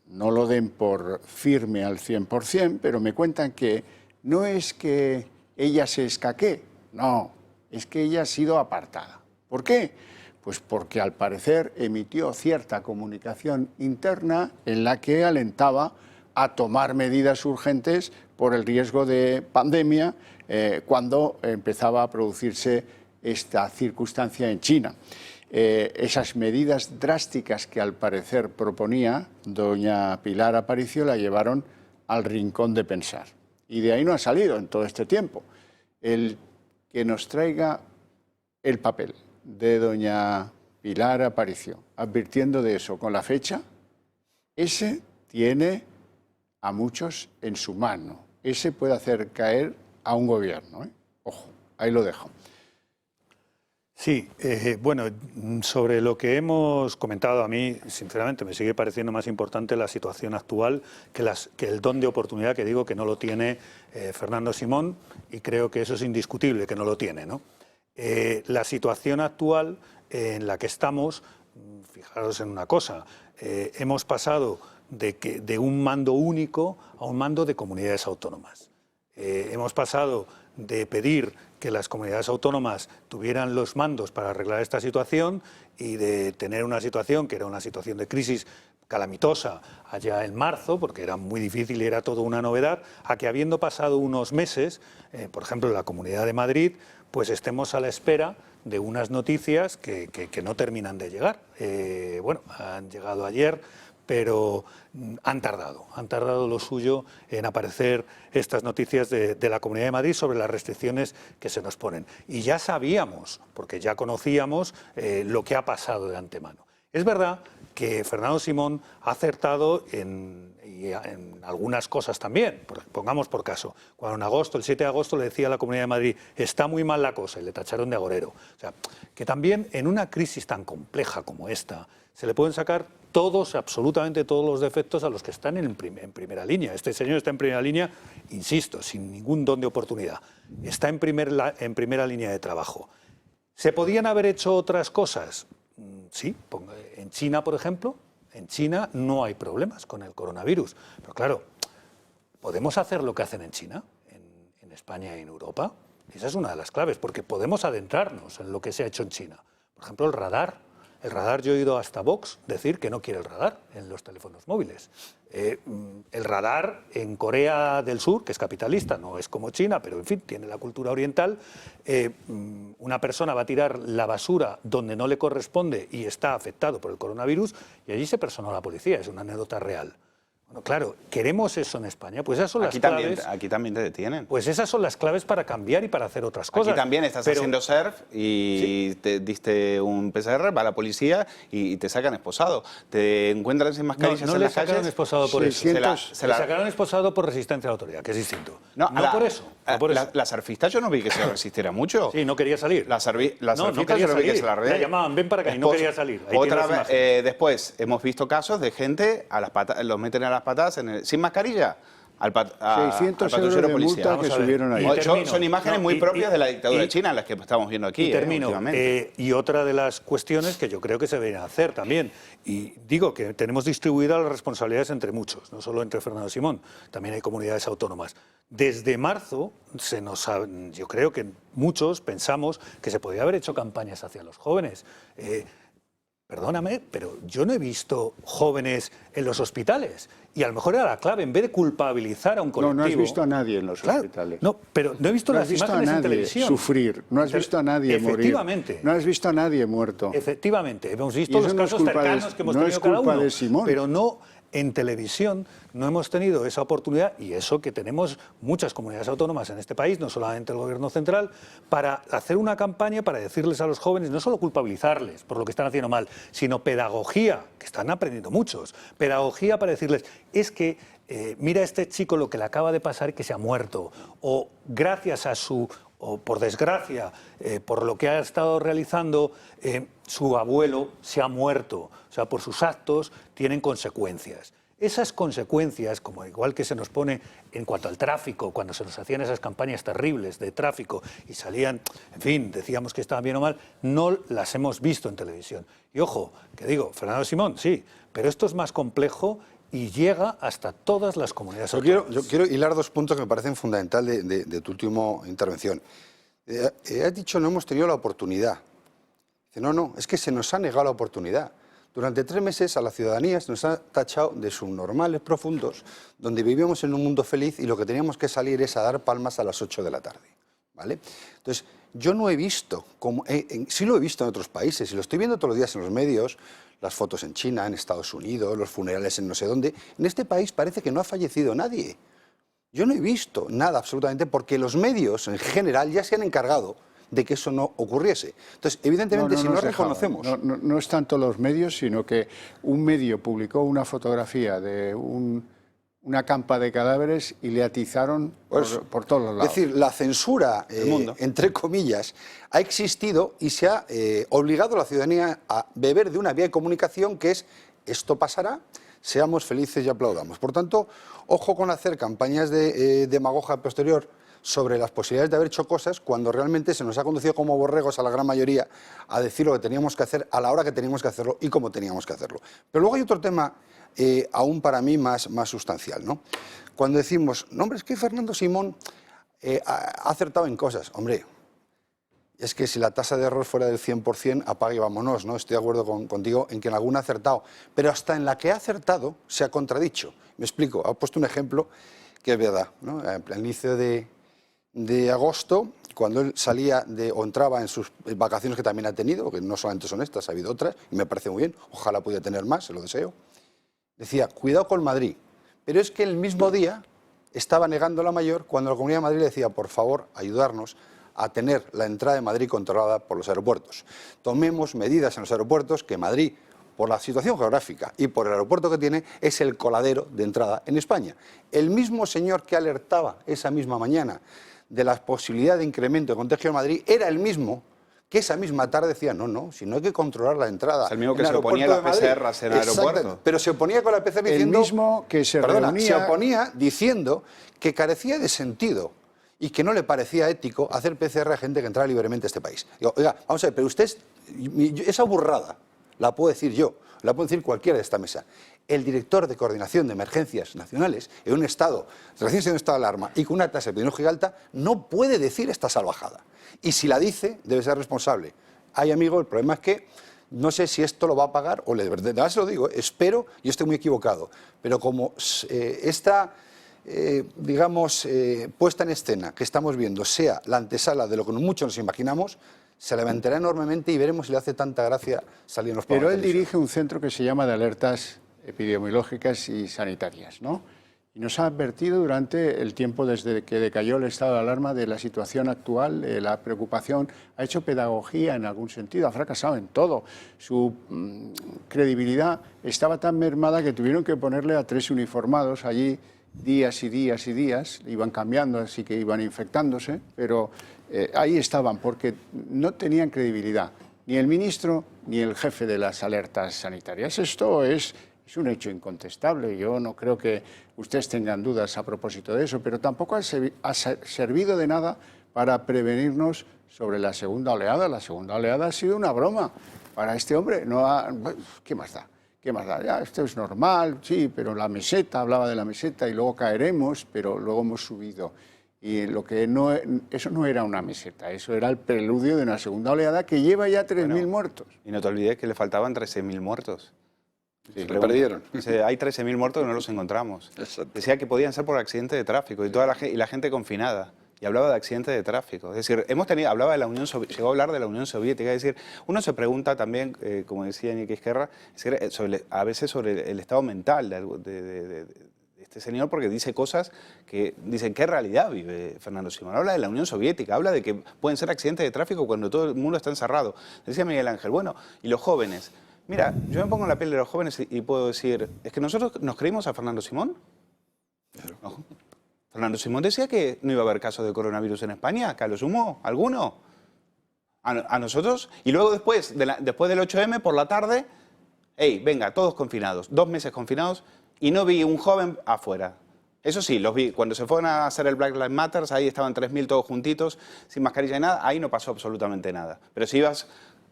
no lo den por firme al 100%, pero me cuentan que no es que ella se escaquee, no, es que ella ha sido apartada. ¿Por qué? Pues porque al parecer emitió cierta comunicación interna en la que alentaba a tomar medidas urgentes por el riesgo de pandemia cuando empezaba a producirse esta circunstancia en China. Esas medidas drásticas que al parecer proponía doña Pilar Aparicio la llevaron al rincón de pensar. Y de ahí no ha salido en todo este tiempo. El que nos traiga el papel de doña Pilar Aparicio advirtiendo de eso con la fecha, ese tiene a muchos en su mano. Ese puede hacer caer a un gobierno, ¿eh? Ojo, ahí lo dejo. Sí, bueno, sobre lo que hemos comentado, a mí, sinceramente, me sigue pareciendo más importante la situación actual que el don de oportunidad que digo que no lo tiene Fernando Simón, y creo que eso es indiscutible, que no lo tiene, ¿no? La situación actual en la que estamos, fijaros en una cosa, hemos pasado de un mando único a un mando de comunidades autónomas. Hemos pasado de pedir que las comunidades autónomas tuvieran los mandos para arreglar esta situación y de tener una situación que era una situación de crisis calamitosa allá en marzo, porque era muy difícil y era todo una novedad, a que habiendo pasado unos meses, por ejemplo en la Comunidad de Madrid, pues estemos a la espera de unas noticias que no terminan de llegar. Bueno, han llegado ayer, pero han tardado lo suyo en aparecer estas noticias de la Comunidad de Madrid sobre las restricciones que se nos ponen. Y ya sabíamos, porque ya conocíamos lo que ha pasado de antemano. Es verdad que Fernando Simón ha acertado en algunas cosas también. Pongamos por caso, cuando en agosto, el 7 de agosto, le decía a la Comunidad de Madrid, está muy mal la cosa, y le tacharon de agorero. O sea, que también en una crisis tan compleja como esta, se le pueden sacar absolutamente todos los defectos a los que están en primera línea. Este señor está en primera línea, insisto, sin ningún don de oportunidad. Está en primera línea de trabajo. ¿Se podían haber hecho otras cosas? Sí, en China, por ejemplo, en China no hay problemas con el coronavirus. Pero claro, ¿podemos hacer lo que hacen en China, en España y en Europa? Esa es una de las claves, porque podemos adentrarnos en lo que se ha hecho en China. Por ejemplo, el radar. El radar, yo he oído hasta Vox decir que no quiere el radar en los teléfonos móviles. El radar en Corea del Sur, que es capitalista, no es como China, pero en fin, tiene la cultura oriental, una persona va a tirar la basura donde no le corresponde y está afectado por el coronavirus, y allí se personó la policía, es una anécdota real. Bueno, claro, ¿queremos eso en España? Pues esas son las claves. Aquí también te detienen. Pues esas son las claves para cambiar y para hacer otras cosas. Aquí también estás haciendo surf y ¿sí? Te diste un PCR, va a la policía y te sacan esposado. Te encuentran sin mascarillas en las calles. No le sacaron esposado por eso. Se le sacaron esposado por resistencia a la autoridad, que es distinto. No por eso. La surfista yo no vi que se resistiera mucho. Sí, no quería salir. La surfista yo no vi que se la Le llamaban, ven para acá, y no quería salir. Ahí otra vez, después hemos visto casos de gente, los meten a las patadas sin mascarilla. 600 euros de multa que subieron ahí. Son imágenes muy propias de la dictadura china las que estamos viendo aquí. Y termino. Y otra de las cuestiones que yo creo que se deben hacer también, y digo que tenemos distribuidas las responsabilidades entre muchos, no solo entre Fernando Simón, también hay comunidades autónomas. Desde marzo, yo creo que muchos pensamos que se podía haber hecho campañas hacia los jóvenes. Perdóname, pero yo no he visto jóvenes en los hospitales. Y a lo mejor era la clave, en vez de culpabilizar a un colectivo... No has visto a nadie en los hospitales. No, pero no he visto las imágenes en televisión. Sufrir, no has visto a nadie morir. Efectivamente. No has visto a nadie muerto. Efectivamente, hemos visto los casos cercanos que hemos tenido cada uno. De Simón. Pero no... En televisión no hemos tenido esa oportunidad, y eso que tenemos muchas comunidades autónomas en este país, no solamente el gobierno central, para hacer una campaña para decirles a los jóvenes, no solo culpabilizarles por lo que están haciendo mal, sino pedagogía, que están aprendiendo muchos, pedagogía para decirles, es que mira a este chico lo que le acaba de pasar, que se ha muerto, o gracias a o por desgracia, por lo que ha estado realizando, su abuelo se ha muerto. O sea, por sus actos tienen consecuencias. esas consecuencias, como igual que se nos pone en cuanto al tráfico, cuando se nos hacían esas campañas terribles de tráfico y salían, en fin, decíamos que estaban bien o mal, no las hemos visto en televisión. Y ojo, que digo, Fernando Simón, sí, pero esto es más complejo y llega hasta todas las comunidades autónomas. Yo quiero hilar dos puntos que me parecen fundamentales de tu última intervención. Has dicho no hemos tenido la oportunidad. Dice, no, es que se nos ha negado la oportunidad. Durante 3 meses a la ciudadanía se nos ha tachado de subnormales profundos, donde vivíamos en un mundo feliz y lo que teníamos que salir es a dar palmas a las 8 de la tarde. ¿Vale? Entonces, yo no he visto, sí lo he visto en otros países, y lo estoy viendo todos los días en los medios, las fotos en China, en Estados Unidos, los funerales en no sé dónde. En este país parece que no ha fallecido nadie. Yo no he visto nada absolutamente porque los medios en general ya se han encargado de que eso no ocurriese. Entonces, evidentemente, si no reconocemos... No es tanto los medios, sino que un medio publicó una fotografía de una campa de cadáveres y le atizaron por todos los lados. Es decir, la censura, entre comillas, ha existido y se ha obligado a la ciudadanía a beber de una vía de comunicación que es esto pasará, seamos felices y aplaudamos. Por tanto, ojo con hacer campañas de demagogia posterior sobre las posibilidades de haber hecho cosas cuando realmente se nos ha conducido como borregos a la gran mayoría a decir lo que teníamos que hacer a la hora que teníamos que hacerlo y cómo teníamos que hacerlo. Pero luego hay otro tema aún para mí más sustancial, ¿no? Cuando decimos, no, hombre, es que Fernando Simón ha acertado en cosas. Hombre, es que si la tasa de error fuera del 100%, apague y vámonos, ¿no? Estoy de acuerdo contigo en que en alguna ha acertado, pero hasta en la que ha acertado se ha contradicho. Me explico, ha puesto un ejemplo que es verdad, ¿no? Al inicio de agosto, cuando él salía o entraba en sus vacaciones que también ha tenido, que no solamente son estas, ha habido otras, y me parece muy bien, ojalá pudiera tener más, se lo deseo, decía, cuidado con Madrid, pero es que el mismo día estaba negando la mayor cuando la Comunidad de Madrid le decía, por favor, ayudarnos a tener la entrada de Madrid controlada por los aeropuertos. Tomemos medidas en los aeropuertos que Madrid, por la situación geográfica y por el aeropuerto que tiene, es el coladero de entrada en España. El mismo señor que alertaba esa misma mañana de la posibilidad de incremento de contagio en Madrid era el mismo que esa misma tarde decía, no, si no hay que controlar la entrada. Es el mismo que se oponía a las PCRs en el aeropuerto. Pero se oponía con la PCR diciendo... El mismo que se se oponía diciendo que carecía de sentido y que no le parecía ético hacer PCR a gente que entrara libremente a este país. Digo, oiga, vamos a ver, pero usted, esa burrada la puedo decir yo, la puede decir cualquiera de esta mesa. El director de coordinación de emergencias nacionales en un estado, recién siendo un estado de alarma y con una tasa epidemiológica alta, no puede decir esta salvajada. Y si la dice, debe ser responsable. Ay, amigo, el problema es que no sé si esto lo va a pagar o de verdad se lo digo, espero, yo estoy muy equivocado, pero como esta, puesta en escena que estamos viendo sea la antesala de lo que muchos nos imaginamos, se levantará enormemente y veremos si le hace tanta gracia salir en los programas. Pero él dirige un centro que se llama de alertas epidemiológicas y sanitarias, ¿no? Y nos ha advertido durante el tiempo desde que decayó el estado de alarma de la situación actual, de la preocupación, ha hecho pedagogía en algún sentido, ha fracasado en todo. Su credibilidad estaba tan mermada que tuvieron que ponerle a 3 uniformados allí días y días y días, iban cambiando, así que iban infectándose, pero ahí estaban porque no tenían credibilidad, ni el ministro ni el jefe de las alertas sanitarias. Esto es un hecho incontestable. Yo no creo que ustedes tengan dudas a propósito de eso, pero tampoco ha servido de nada para prevenirnos sobre la segunda oleada. La segunda oleada ha sido una broma para este hombre. ¿Qué más da? ¿Qué más da? Ya, esto es normal, sí, pero la meseta, hablaba de la meseta y luego caeremos, pero luego hemos subido. Y eso no era una meseta, eso era el preludio de una segunda oleada que lleva ya 3.000 muertos. Y no te olvides que le faltaban 13.000 muertos. Sí, lo perdieron. Hay 13.000 muertos que no los encontramos. Exacto. Decía que podían ser por accidente de tráfico y la gente confinada. Y hablaba de accidentes de tráfico. Es decir, hablaba de la Unión Soviética, llegó a hablar de la Unión Soviética. Es decir, uno se pregunta también, como decía Nicky Esquerra, a veces sobre el estado mental de este señor, porque dice cosas que dicen qué realidad vive Fernando Simón. Habla de la Unión Soviética, habla de que pueden ser accidentes de tráfico cuando todo el mundo está encerrado. Decía Miguel Ángel, bueno, ¿y los jóvenes? Mira, yo me pongo en la piel de los jóvenes y puedo decir, ¿es que nosotros nos creímos a Fernando Simón? Claro. No. Fernando Simón decía que no iba a haber casos de coronavirus en España, que a lo sumo, alguno. A nosotros, y luego después del 8M por la tarde, hey, venga, todos confinados, 2 meses confinados, y no vi un joven afuera. Eso sí, los vi. Cuando se fueron a hacer el Black Lives Matter, ahí estaban 3.000 todos juntitos, sin mascarilla y nada, ahí no pasó absolutamente nada. Pero si ibas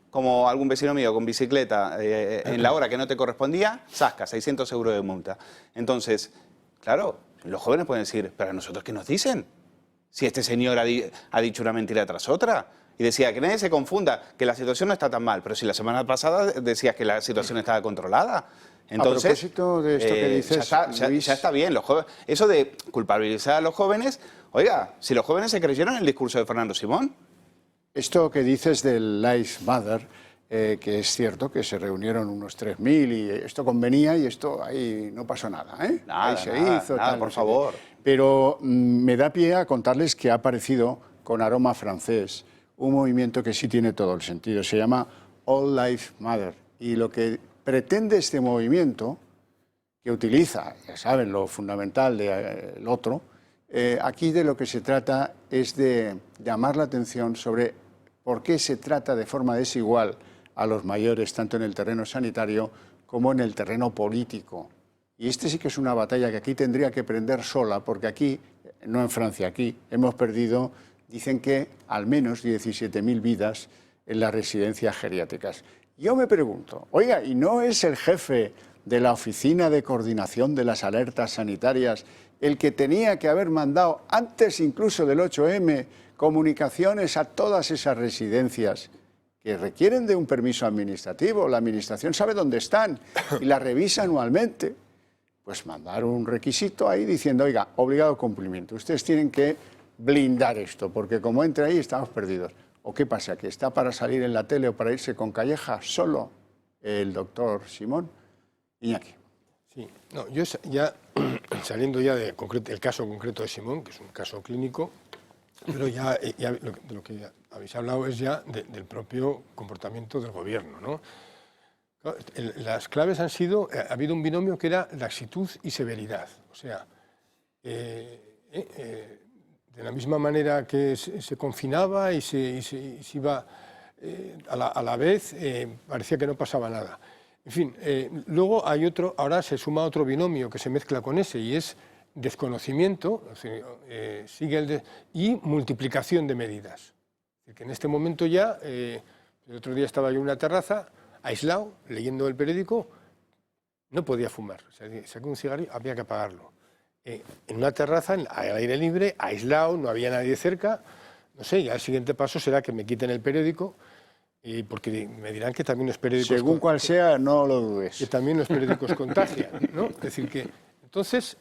como algún vecino mío con bicicleta en la hora que no te correspondía, zasca, 600 euros de multa. Entonces, claro, los jóvenes pueden decir, ¿pero a nosotros qué nos dicen? Si este señor ha dicho una mentira tras otra. Y decía que nadie se confunda, que la situación no está tan mal, pero si la semana pasada decías que la situación estaba controlada. Entonces, a propósito de esto que dices, ya está bien. Los jóvenes, eso de culpabilizar a los jóvenes, oiga, si los jóvenes se creyeron el discurso de Fernando Simón. Esto que dices del Lives Matter, que es cierto que se reunieron unos 3.000 y esto convenía y esto ahí no pasó nada, ¿eh? Nada, ahí se nada, hizo, nada, tal, por no sé favor. qué. Pero me da pie a contarles que ha aparecido con aroma francés un movimiento que sí tiene todo el sentido. Se llama All Lives Matter. Y lo que pretende este movimiento, que utiliza, ya saben, lo fundamental del otro, aquí de lo que se trata es de llamar la atención sobre por qué se trata de forma desigual a los mayores, tanto en el terreno sanitario como en el terreno político. Y este sí que es una batalla que aquí tendría que prender sola, porque aquí, no en Francia, aquí hemos perdido, dicen que al menos 17.000 vidas en las residencias geriátricas. Yo me pregunto, oiga, ¿y no es el jefe de la Oficina de Coordinación de las Alertas Sanitarias el que tenía que haber mandado, antes incluso del 8M, comunicaciones a todas esas residencias que requieren de un permiso administrativo? La Administración sabe dónde están y la revisa anualmente. Pues mandar un requisito ahí diciendo, oiga, obligado cumplimiento, ustedes tienen que blindar esto, porque como entre ahí estamos perdidos. ¿O qué pasa? ¿Que está para salir en la tele o para irse con Calleja solo el doctor Simón? Iñaki. Sí, no, yo ya saliendo ya del caso concreto de Simón, que es un caso clínico, pero ya lo que habéis hablado es ya del propio comportamiento del gobierno, ¿no? Las claves han sido, ha habido un binomio que era laxitud y severidad. O sea, de la misma manera que se confinaba y se iba a la vez, parecía que no pasaba nada. En fin, luego hay otro, ahora se suma otro binomio que se mezcla con ese y es desconocimiento y multiplicación de medidas. Que en este momento ya, el otro día estaba yo en una terraza, aislado, leyendo el periódico, no podía fumar. O sea, saqué un cigarrillo, había que apagarlo. En una terraza, al aire libre, aislado, no había nadie cerca, no sé, ya el siguiente paso será que me quiten el periódico, porque me dirán que también los periódicos... Según cual sea, no lo dudes. Que también los periódicos contagian, ¿no? Es decir que, entonces,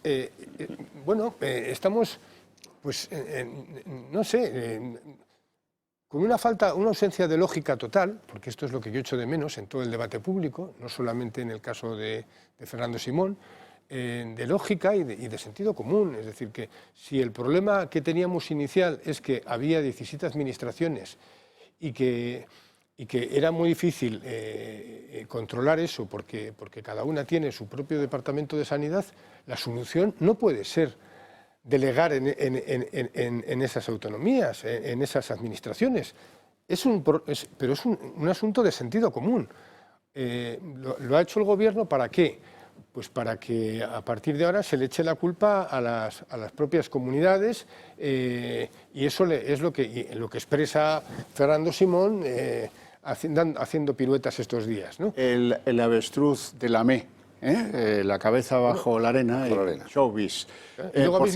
bueno, estamos, pues, no sé... con una ausencia de lógica total, porque esto es lo que yo echo de menos en todo el debate público, no solamente en el caso de Fernando Simón, de lógica y de sentido común. Es decir, que si el problema que teníamos inicial es que había 17 administraciones y que era muy difícil controlar eso porque cada una tiene su propio departamento de sanidad, la solución no puede ser delegar en esas autonomías, en esas administraciones. Pero es un asunto de sentido común. ¿Lo ha hecho el gobierno para qué? Pues para que a partir de ahora se le eche la culpa a las propias comunidades y eso es lo que expresa Fernando Simón haciendo piruetas estos días, ¿no? El avestruz de la ME. La cabeza bajo la arena, showbiz. Luego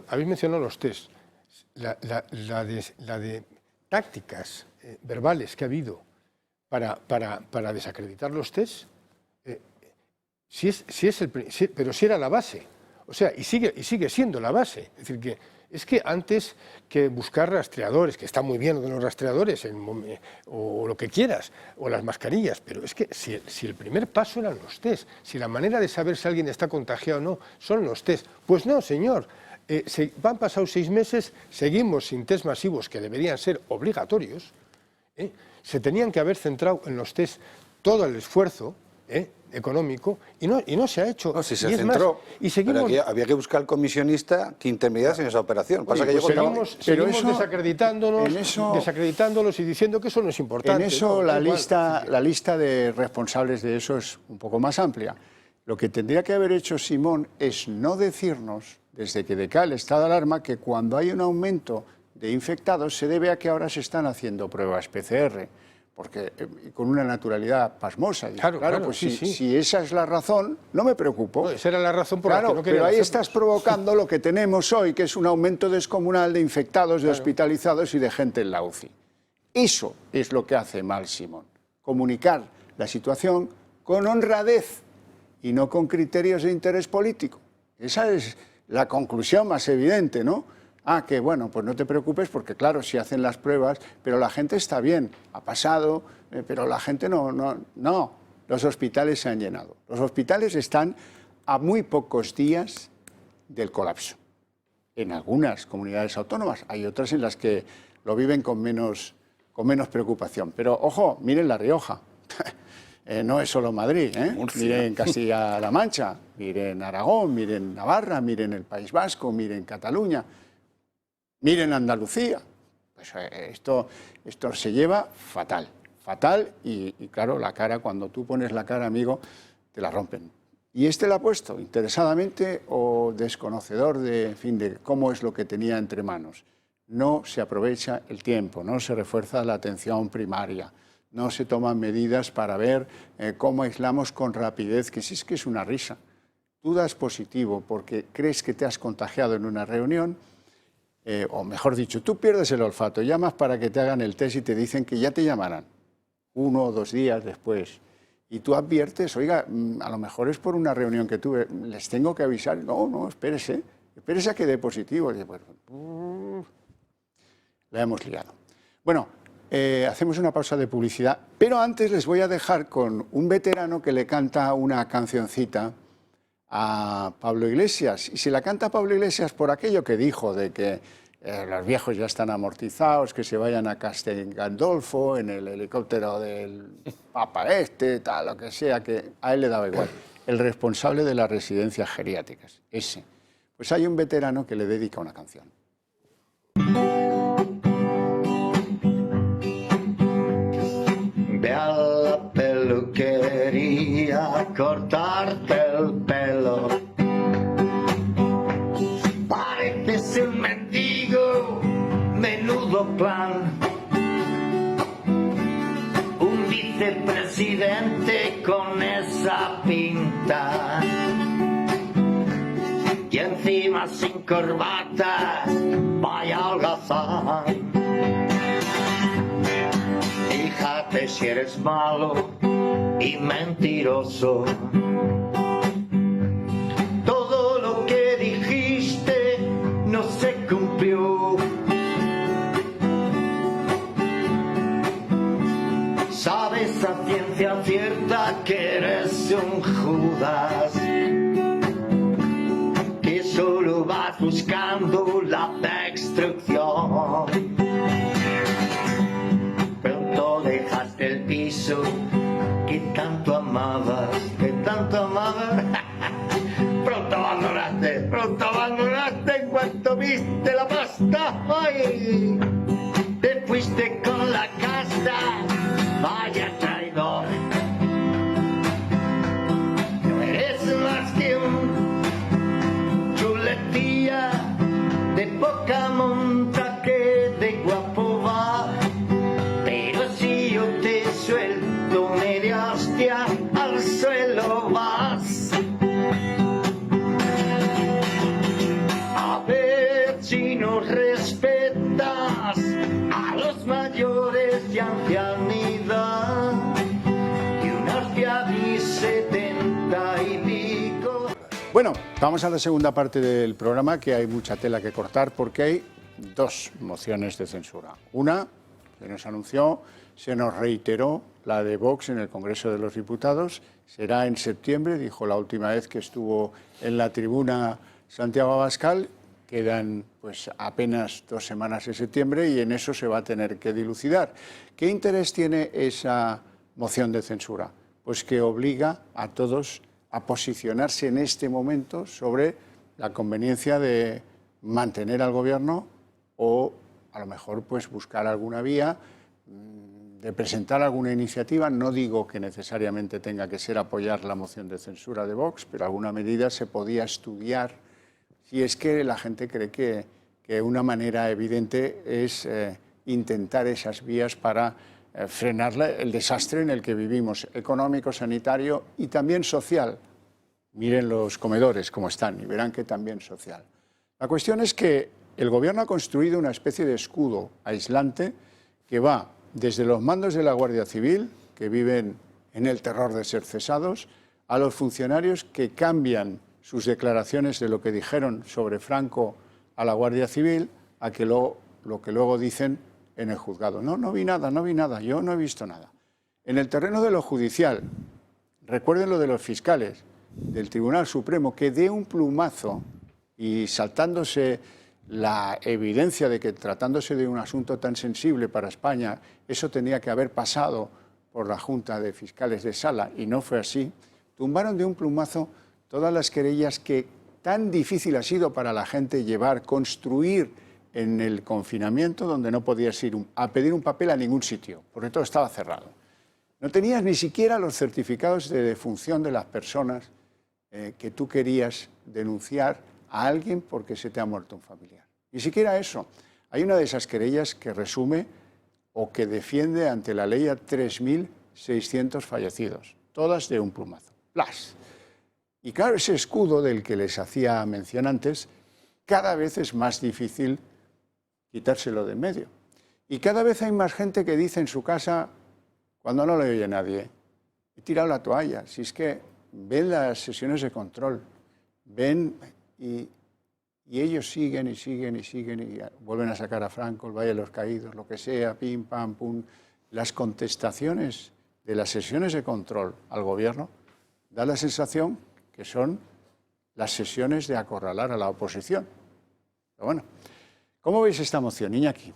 habéis mencionado los test. La de tácticas verbales que ha habido para desacreditar los test, pero si era la base. O sea, y sigue siendo la base. Es decir, que antes que buscar rastreadores, que está muy bien lo de los rastreadores, o lo que quieras, o las mascarillas, pero es que si el primer paso eran los test, si la manera de saber si alguien está contagiado o no son los test, pues no, señor. Han pasado 6 meses, seguimos sin test masivos que deberían ser obligatorios. Se tenían que haber centrado en los test todo el esfuerzo económico y no se ha hecho. No, si se centró, y seguimos, pero había que buscar al comisionista que intermediase en esa operación. Pasa que seguimos desacreditándolos y diciendo que eso no es importante. En eso la lista de responsables de eso es un poco más amplia. Lo que tendría que haber hecho Simón es no decirnos, desde que decae el estado de alarma, que cuando hay un aumento de infectados se debe a que ahora se están haciendo pruebas PCR, porque con una naturalidad pasmosa. Claro, pues sí, sí. si esa es la razón, no me preocupo. No, esa era la razón por la que no querían pero ahí hacerlo. estás provocando lo que tenemos hoy, que es un aumento descomunal de infectados, de hospitalizados y de gente en la UCI. Eso es lo que hace mal Simón. Comunicar la situación con honradez y no con criterios de interés político. Esa es la conclusión más evidente, ¿no? Que bueno, pues no te preocupes porque claro, si hacen las pruebas, pero la gente está bien, ha pasado, pero la gente no, los hospitales se han llenado. Los hospitales están a muy pocos días del colapso. En algunas comunidades autónomas, hay otras en las que lo viven con menos preocupación. Pero ojo, miren La Rioja. No es solo Madrid, miren Castilla-La Mancha, miren Aragón, miren Navarra, miren el País Vasco, miren Cataluña, miren Andalucía. Pues esto se lleva fatal, y claro, la cara, cuando tú pones la cara, amigo, te la rompen. Y la ha puesto interesadamente o desconocedor de cómo es lo que tenía entre manos. No se aprovecha el tiempo, no se refuerza la atención primaria. No se toman medidas para ver cómo aislamos con rapidez, que sí es que es una risa. Tú das positivo porque crees que te has contagiado en una reunión, o mejor dicho, tú pierdes el olfato, llamas para que te hagan el test y te dicen que ya te llamarán 1 o 2 días después. Y tú adviertes, oiga, a lo mejor es por una reunión que tuve, les tengo que avisar. No, espérese a que dé positivo. Y pues, la hemos liado. Bueno, hacemos una pausa de publicidad, pero antes les voy a dejar con un veterano que le canta una cancioncita a Pablo Iglesias. Y se la canta a Pablo Iglesias por aquello que dijo de que los viejos ya están amortizados, que se vayan a Castel Gandolfo en el helicóptero del Papa tal, lo que sea, que a él le daba igual. El responsable de las residencias geriátricas, ese. Pues hay un veterano que le dedica una canción. Ve a la peluquería a cortarte el pelo. Pareces un mendigo, menudo plan. Un vicepresidente con esa pinta. Y encima sin corbata, vaya holgazán. Fíjate si eres malo y mentiroso. Todo lo que dijiste no se cumplió. Sabes a ciencia cierta que eres un Judas, que solo vas buscando la destrucción. Dejaste el piso que tanto amabas, pronto abandonaste en cuanto viste la pasta. ¡Ay! Te fuiste con la casta, vaya traidor. No eres más que un chuletilla de poca monta que de guapo va. Suelto media hostia, al suelo vas. A ver si nos respetas a los mayores de ancianidad. Y una hostia de 70 y pico. Bueno, vamos a la segunda parte del programa, que hay mucha tela que cortar porque hay 2 mociones de censura. Una se nos anunció, se nos reiteró, la de Vox en el Congreso de los Diputados. Será en septiembre, dijo la última vez que estuvo en la tribuna Santiago Abascal. Quedan pues apenas 2 semanas en septiembre y en eso se va a tener que dilucidar. ¿Qué interés tiene esa moción de censura? Pues que obliga a todos a posicionarse en este momento sobre la conveniencia de mantener al gobierno o a lo mejor pues buscar alguna vía de presentar alguna iniciativa. No digo que necesariamente tenga que ser apoyar la moción de censura de Vox, pero alguna medida se podía estudiar si es que la gente cree que una manera evidente es intentar esas vías para frenar el desastre en el que vivimos, económico, sanitario y también social. Miren los comedores cómo están y verán que también social. La cuestión es que el Gobierno ha construido una especie de escudo aislante que va desde los mandos de la Guardia Civil, que viven en el terror de ser cesados, a los funcionarios que cambian sus declaraciones de lo que dijeron sobre Franco a la Guardia Civil, a que lo que luego dicen en el juzgado. No vi nada, yo no he visto nada. En el terreno de lo judicial, recuerden lo de los fiscales del Tribunal Supremo, que de un plumazo y saltándose la evidencia de que tratándose de un asunto tan sensible para España, eso tenía que haber pasado por la Junta de Fiscales de Sala y no fue así, tumbaron de un plumazo todas las querellas que tan difícil ha sido para la gente llevar, construir en el confinamiento, donde no podías ir a pedir un papel a ningún sitio, porque todo estaba cerrado. No tenías ni siquiera los certificados de defunción de las personas que tú querías denunciar a alguien porque se te ha muerto un familiar. Ni siquiera eso. Hay una de esas querellas que resume o que defiende ante la ley a 3.600 fallecidos, todas de un plumazo. ¡Plas! Y claro, ese escudo del que les hacía mención antes, cada vez es más difícil quitárselo de en medio. Y cada vez hay más gente que dice en su casa, cuando no le oye nadie, he tirado la toalla. Si es que ven las sesiones de control, ven y ellos siguen y siguen y siguen y vuelven a sacar a Franco, el Valle de los Caídos, lo que sea, pim, pam, pum. Las contestaciones de las sesiones de control al gobierno da la sensación que son las sesiones de acorralar a la oposición. Pero bueno, ¿cómo veis esta moción, Iñaki?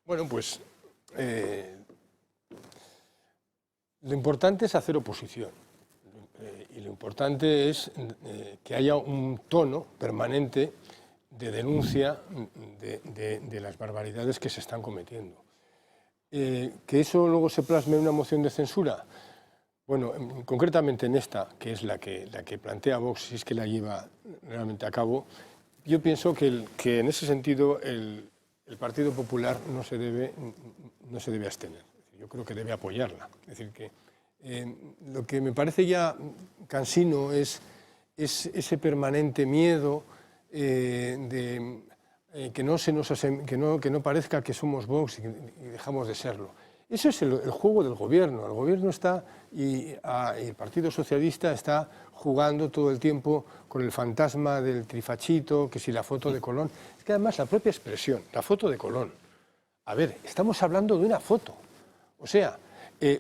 Bueno, pues lo importante es hacer oposición y lo importante es que haya un tono permanente de denuncia de las barbaridades que se están cometiendo. Que eso luego se plasme en una moción de censura. Bueno, concretamente en esta, que es la que plantea Vox, si es que la lleva realmente a cabo, yo pienso que en ese sentido el Partido Popular no se debe abstener. Yo creo que debe apoyarla. Es decir, que lo que me parece ya cansino es ese permanente miedo de que no parezca que somos Vox y dejamos de serlo. Eso es el juego del gobierno. El gobierno está y el Partido Socialista está jugando todo el tiempo con el fantasma del trifachito, que si la foto de Colón. Es que además la propia expresión, la foto de Colón. A ver, estamos hablando de una foto. O sea,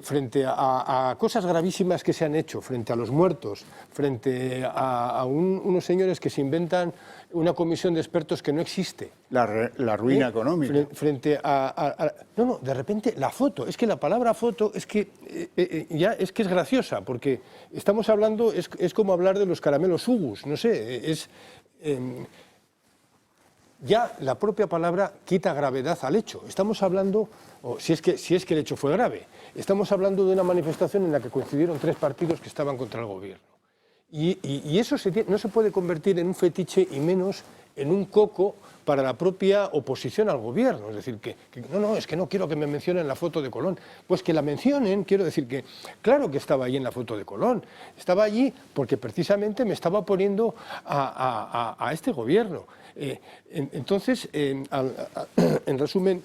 frente a cosas gravísimas que se han hecho, frente a los muertos, frente a unos señores que se inventan una comisión de expertos que no existe. La ruina económica. Frente no, de repente la foto, es que la palabra foto es que ya es que es graciosa, porque estamos hablando, es como hablar de los caramelos Ugus, no sé, ya la propia palabra quita gravedad al hecho. Estamos hablando, si es que el hecho fue grave, estamos hablando de una manifestación en la que coincidieron 3 partidos que estaban contra el gobierno. Y eso no se puede convertir en un fetiche y menos en un coco para la propia oposición al gobierno. Es decir, es que no quiero que me mencionen la foto de Colón. Pues que la mencionen, quiero decir que claro que estaba allí en la foto de Colón. Estaba allí porque precisamente me estaba oponiendo a este gobierno. Entonces, en resumen,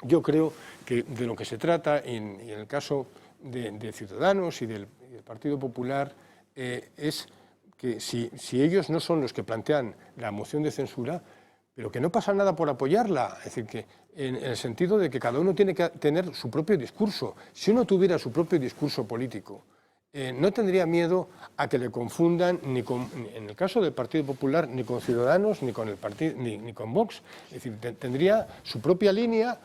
yo creo que de lo que se trata, y en el caso de Ciudadanos y del Partido Popular, es que si ellos no son los que plantean la moción de censura, pero que no pasa nada por apoyarla, es decir, que en el sentido de que cada uno tiene que tener su propio discurso. Si uno tuviera su propio discurso político, no tendría miedo a que le confundan, en el caso del Partido Popular, ni con Ciudadanos, ni con ni con Vox. Es decir, tendría su propia línea,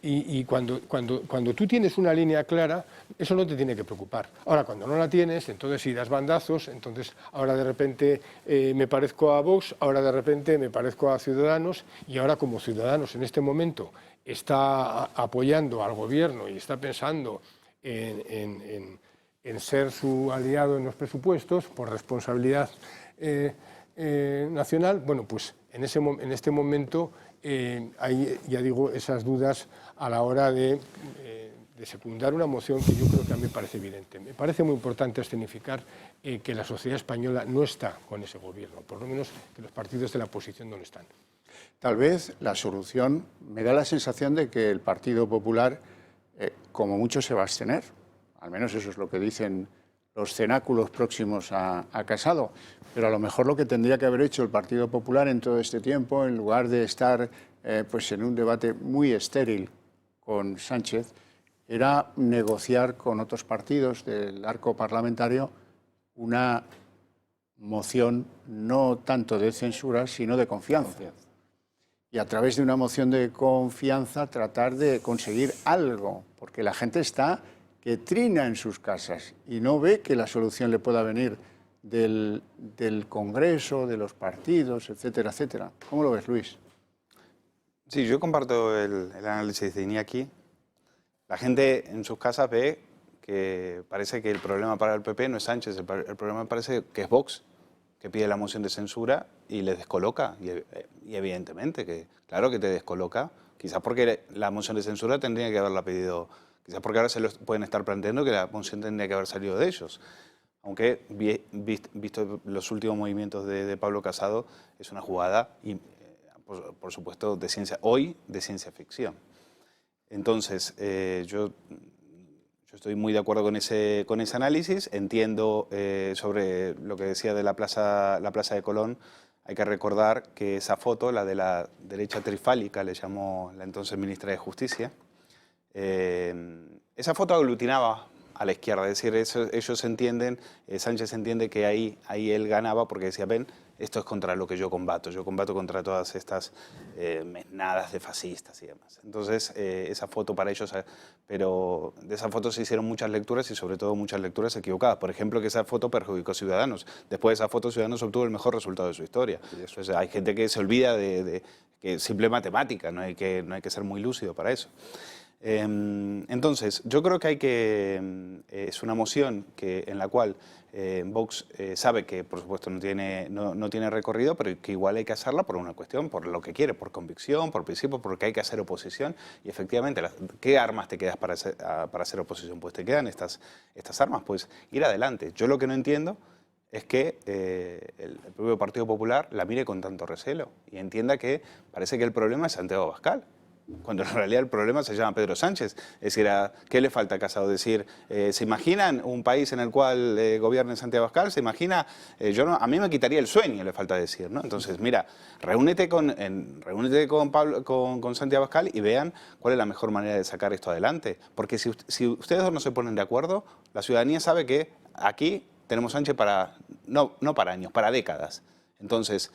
y cuando tú tienes una línea clara, eso no te tiene que preocupar. Ahora, cuando no la tienes, entonces si das bandazos, entonces ahora de repente me parezco a Vox, ahora de repente me parezco a Ciudadanos, y ahora como Ciudadanos en este momento está apoyando al gobierno y está pensando en ser su aliado en los presupuestos por responsabilidad nacional, bueno, pues en este momento hay, ya digo, esas dudas a la hora de secundar una moción que yo creo que a mí me parece evidente. Me parece muy importante escenificar que la sociedad española no está con ese gobierno, por lo menos que los partidos de la oposición no lo están. Tal vez la solución, me da la sensación de que el Partido Popular, como mucho, se va a abstener. Al menos eso es lo que dicen los cenáculos próximos a Casado. Pero a lo mejor lo que tendría que haber hecho el Partido Popular en todo este tiempo, en lugar de estar pues en un debate muy estéril con Sánchez, era negociar con otros partidos del arco parlamentario una moción no tanto de censura, sino de confianza. Y a través de una moción de confianza tratar de conseguir algo, porque la gente está que trina en sus casas y no ve que la solución le pueda venir del Congreso, de los partidos, etcétera, etcétera. ¿Cómo lo ves, Luis? Sí, yo comparto el análisis de Iñaki. La gente en sus casas ve que parece que el problema para el PP no es Sánchez, el problema parece que es Vox, que pide la moción de censura y les descoloca. Y evidentemente, que claro que te descoloca, quizás porque la moción de censura tendría que haberla pedido, quizás porque ahora se lo pueden estar planteando que la moción tendría que haber salido de ellos. Aunque, visto los últimos movimientos de Pablo Casado, es una jugada, y, por supuesto, de ciencia ficción. Entonces, yo estoy muy de acuerdo con ese análisis. Entiendo sobre lo que decía de la plaza de Colón. Hay que recordar que esa foto, la de la derecha trifálica, le llamó la entonces ministra de Justicia, esa foto aglutinaba a la izquierda. Es decir, ellos entienden, Sánchez entiende que ahí él ganaba porque decía, ven, esto es contra lo que yo combato contra todas estas mesnadas de fascistas y demás. Entonces, esa foto para ellos, pero de esa foto se hicieron muchas lecturas y sobre todo muchas lecturas equivocadas. Por ejemplo, que esa foto perjudicó a Ciudadanos. Después de esa foto, Ciudadanos obtuvo el mejor resultado de su historia. Entonces, hay gente que se olvida de que es simple matemática, no hay que ser muy lúcido para eso. Entonces, yo creo que es una moción en la cual Vox sabe que, por supuesto, no tiene recorrido, pero que igual hay que hacerla por una cuestión, por lo que quiere, por convicción, por principio, porque hay que hacer oposición. Y efectivamente, ¿qué armas te quedas para hacer oposición? Pues te quedan estas armas, pues ir adelante. Yo lo que no entiendo es que el propio Partido Popular la mire con tanto recelo y entienda que parece que el problema es Santiago Abascal, cuando en realidad el problema se llama Pedro Sánchez. Es decir, ¿qué le falta a Casado? Decir, ¿se imaginan un país en el cual gobierne Santiago Abascal? ¿Se imagina? A mí me quitaría el sueño, le falta decir, ¿no? Entonces, mira, reúnete con Santiago Abascal y vean cuál es la mejor manera de sacar esto adelante. Porque si ustedes dos no se ponen de acuerdo, la ciudadanía sabe que aquí tenemos Sánchez no para años, para décadas. Entonces,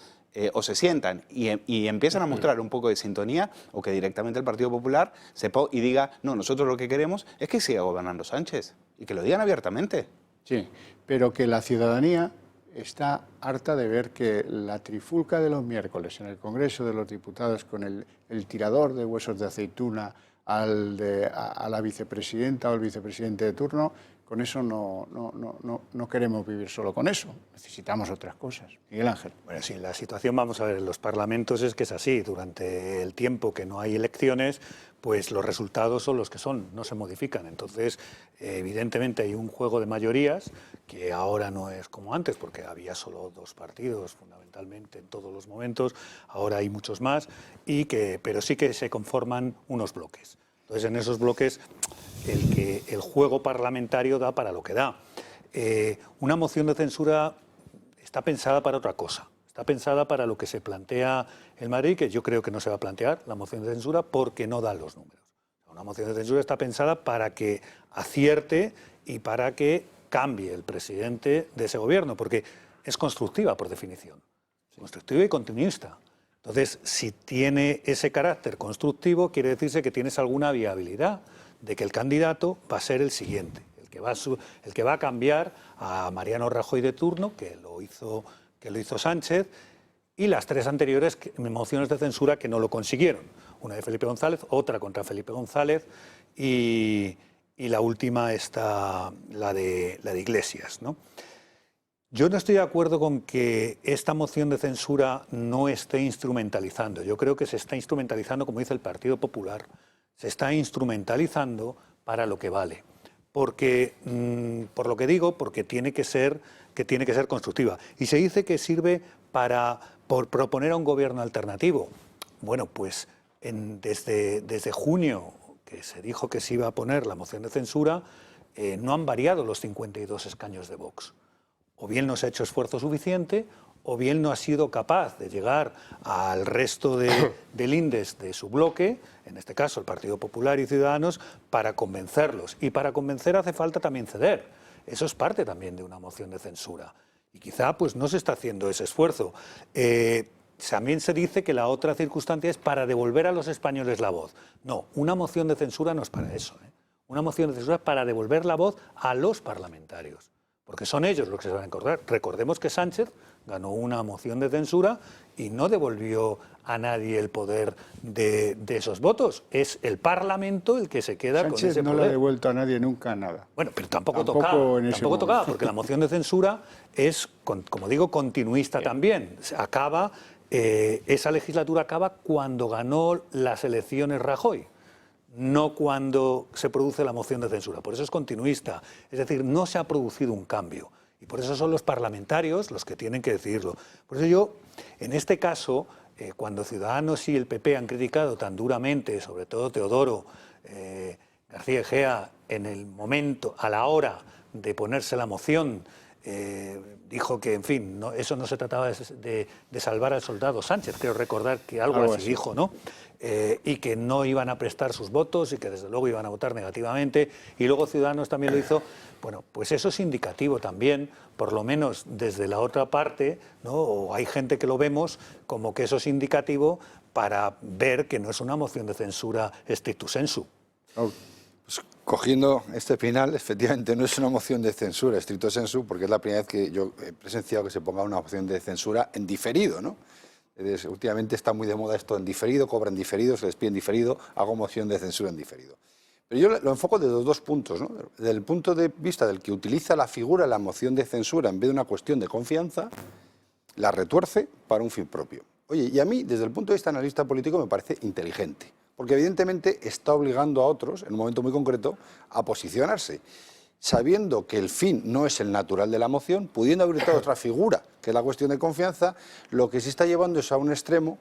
o se sientan y empiezan a mostrar un poco de sintonía, o que directamente el Partido Popular sepa y diga, no, nosotros lo que queremos es que siga gobernando Sánchez, y que lo digan abiertamente. Sí, pero que la ciudadanía está harta de ver que la trifulca de los miércoles en el Congreso de los Diputados con el tirador de huesos de aceituna a la vicepresidenta o el vicepresidente de turno, con eso no queremos vivir solo con eso, necesitamos otras cosas. Miguel Ángel. Bueno, sí, la situación, vamos a ver, en los parlamentos es que es así. Durante el tiempo que no hay elecciones, pues los resultados son los que son, no se modifican. Entonces, evidentemente hay un juego de mayorías que ahora no es como antes, porque había solo dos partidos, fundamentalmente, en todos los momentos. Ahora hay muchos más, pero sí que se conforman unos bloques. Entonces, en esos bloques, el juego parlamentario da para lo que da. Una moción de censura está pensada para otra cosa. Está pensada para lo que se plantea en Madrid, que yo creo que no se va a plantear la moción de censura porque no da los números. Una moción de censura está pensada para que acierte y para que cambie el presidente de ese gobierno, porque es constructiva por definición, constructiva y continuista. Entonces, si tiene ese carácter constructivo, quiere decirse que tienes alguna viabilidad de que el candidato va a ser el siguiente, el que va a cambiar a Mariano Rajoy de turno, que lo hizo Sánchez, y las 3 anteriores mociones de censura que no lo consiguieron. Una de Felipe González, otra contra Felipe González y la última está la de Iglesias, ¿no? Yo no estoy de acuerdo con que esta moción de censura no esté instrumentalizando. Yo creo que se está instrumentalizando, como dice el Partido Popular, se está instrumentalizando para lo que vale. Porque, por lo que digo, porque tiene que ser constructiva. Y se dice que sirve por proponer a un gobierno alternativo. Bueno, pues desde junio, que se dijo que se iba a poner la moción de censura, no han variado los 52 escaños de Vox. O bien no se ha hecho esfuerzo suficiente, o bien no ha sido capaz de llegar al resto del índice de su bloque, en este caso el Partido Popular y Ciudadanos, para convencerlos. Y para convencer hace falta también ceder. Eso es parte también de una moción de censura. Y quizá pues no se está haciendo ese esfuerzo. También se dice que la otra circunstancia es para devolver a los españoles la voz. No, una moción de censura no es para eso. Una moción de censura es para devolver la voz a los parlamentarios. Porque son ellos los que se van a acordar. Recordemos que Sánchez ganó una moción de censura y no devolvió a nadie el poder de esos votos. Es el Parlamento el que se queda con ese poder. Sánchez no le ha devuelto a nadie nunca nada. Bueno, pero tampoco tocaba, porque la moción de censura es, como digo, continuista también. Esa legislatura acaba cuando ganó las elecciones Rajoy, no cuando se produce la moción de censura. Por eso es continuista. Es decir, no se ha producido un cambio. Y por eso son los parlamentarios los que tienen que decidirlo. Por eso yo, en este caso, cuando Ciudadanos y el PP han criticado tan duramente, sobre todo Teodoro García Egea, en el momento, a la hora de ponerse la moción, dijo que, en fin, eso no se trataba de salvar al soldado Sánchez, creo recordar que algo así dijo, ¿no? Y que no iban a prestar sus votos y que desde luego iban a votar negativamente, y luego Ciudadanos también lo hizo. Bueno, pues eso es indicativo también, por lo menos desde la otra parte, ¿no? O hay gente que lo vemos como que eso es indicativo para ver que no es una moción de censura stricto sensu. Pues, cogiendo este final, efectivamente no es una moción de censura stricto sensu, porque es la primera vez que yo he presenciado que se ponga una moción de censura en diferido, ¿no? Últimamente está muy de moda esto en diferido, cobran diferido, se les pide en diferido, hago moción de censura en diferido. Pero yo lo enfoco desde los 2 puntos, ¿no? Desde el punto de vista del que utiliza la figura de la moción de censura en vez de una cuestión de confianza, la retuerce para un fin propio. Oye, y a mí, desde el punto de vista analista político, me parece inteligente, porque evidentemente está obligando a otros, en un momento muy concreto, a posicionarse, sabiendo que el fin no es el natural de la moción, pudiendo habilitar otra figura, que es la cuestión de confianza, lo que se está llevando es a un extremo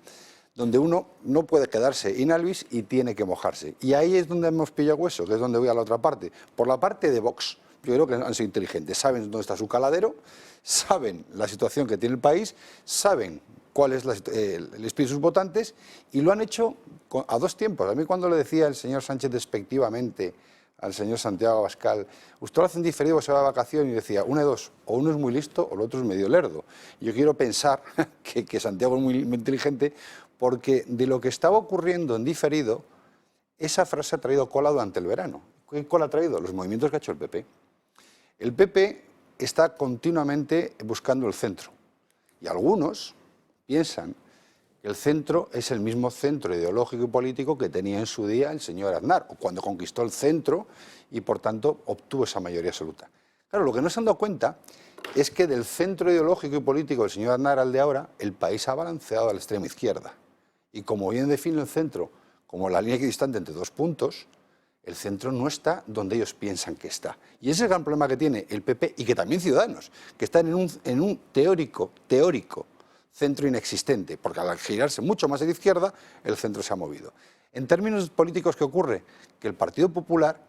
donde uno no puede quedarse in albis y tiene que mojarse. Y ahí es donde hemos pillado hueso, que es donde voy a la otra parte. Por la parte de Vox, yo creo que han sido inteligentes, saben dónde está su caladero, saben la situación que tiene el país, saben cuál es el espíritu de sus votantes, y lo han hecho a 2 tiempos. A mí, cuando le decía el señor Sánchez despectivamente al señor Santiago Abascal, usted lo hace en diferido o se va de vacaciones, y decía, una de dos, o uno es muy listo o el otro es medio lerdo. Yo quiero pensar que Santiago es muy inteligente, porque de lo que estaba ocurriendo en diferido, esa frase ha traído cola durante el verano. ¿Qué cola ha traído? Los movimientos que ha hecho el PP. El PP está continuamente buscando el centro, y algunos piensan que el centro es el mismo centro ideológico y político que tenía en su día el señor Aznar, o cuando conquistó el centro y por tanto obtuvo esa mayoría absoluta. Claro, lo que no se han dado cuenta es que del centro ideológico y político del señor Aznar al de ahora, el país ha balanceado a la extrema izquierda. Y como bien define el centro como la línea equidistante entre 2 puntos, el centro no está donde ellos piensan que está. Y ese es el gran problema que tiene el PP y que también Ciudadanos, que están en un teórico centro inexistente, porque al girarse mucho más a la izquierda, el centro se ha movido. En términos políticos, ¿qué ocurre? Que el Partido Popular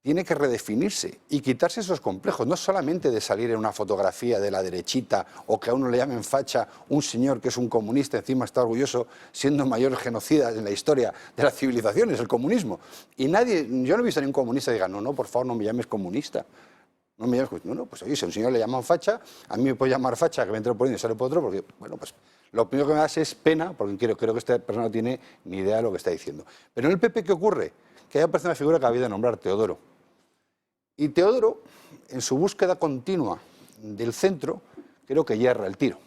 tiene que redefinirse y quitarse esos complejos, no solamente de salir en una fotografía de la derechita o que a uno le llamen facha un señor que es un comunista, encima está orgulloso siendo mayor genocida en la historia de las civilizaciones, el comunismo. Y yo no he visto a ningún comunista que diga, no, por favor, no me llames comunista. No me llames, no, pues oye, si a un señor le llaman facha, a mí me puede llamar facha, que me entre por uno y sale por otro, porque, bueno, pues lo primero que me das es pena, porque creo que esta persona no tiene ni idea de lo que está diciendo. Pero en el PP, ¿qué ocurre? Que ahí aparece una figura que había de nombrar, Teodoro. Y Teodoro, en su búsqueda continua del centro, creo que yerra el tiro.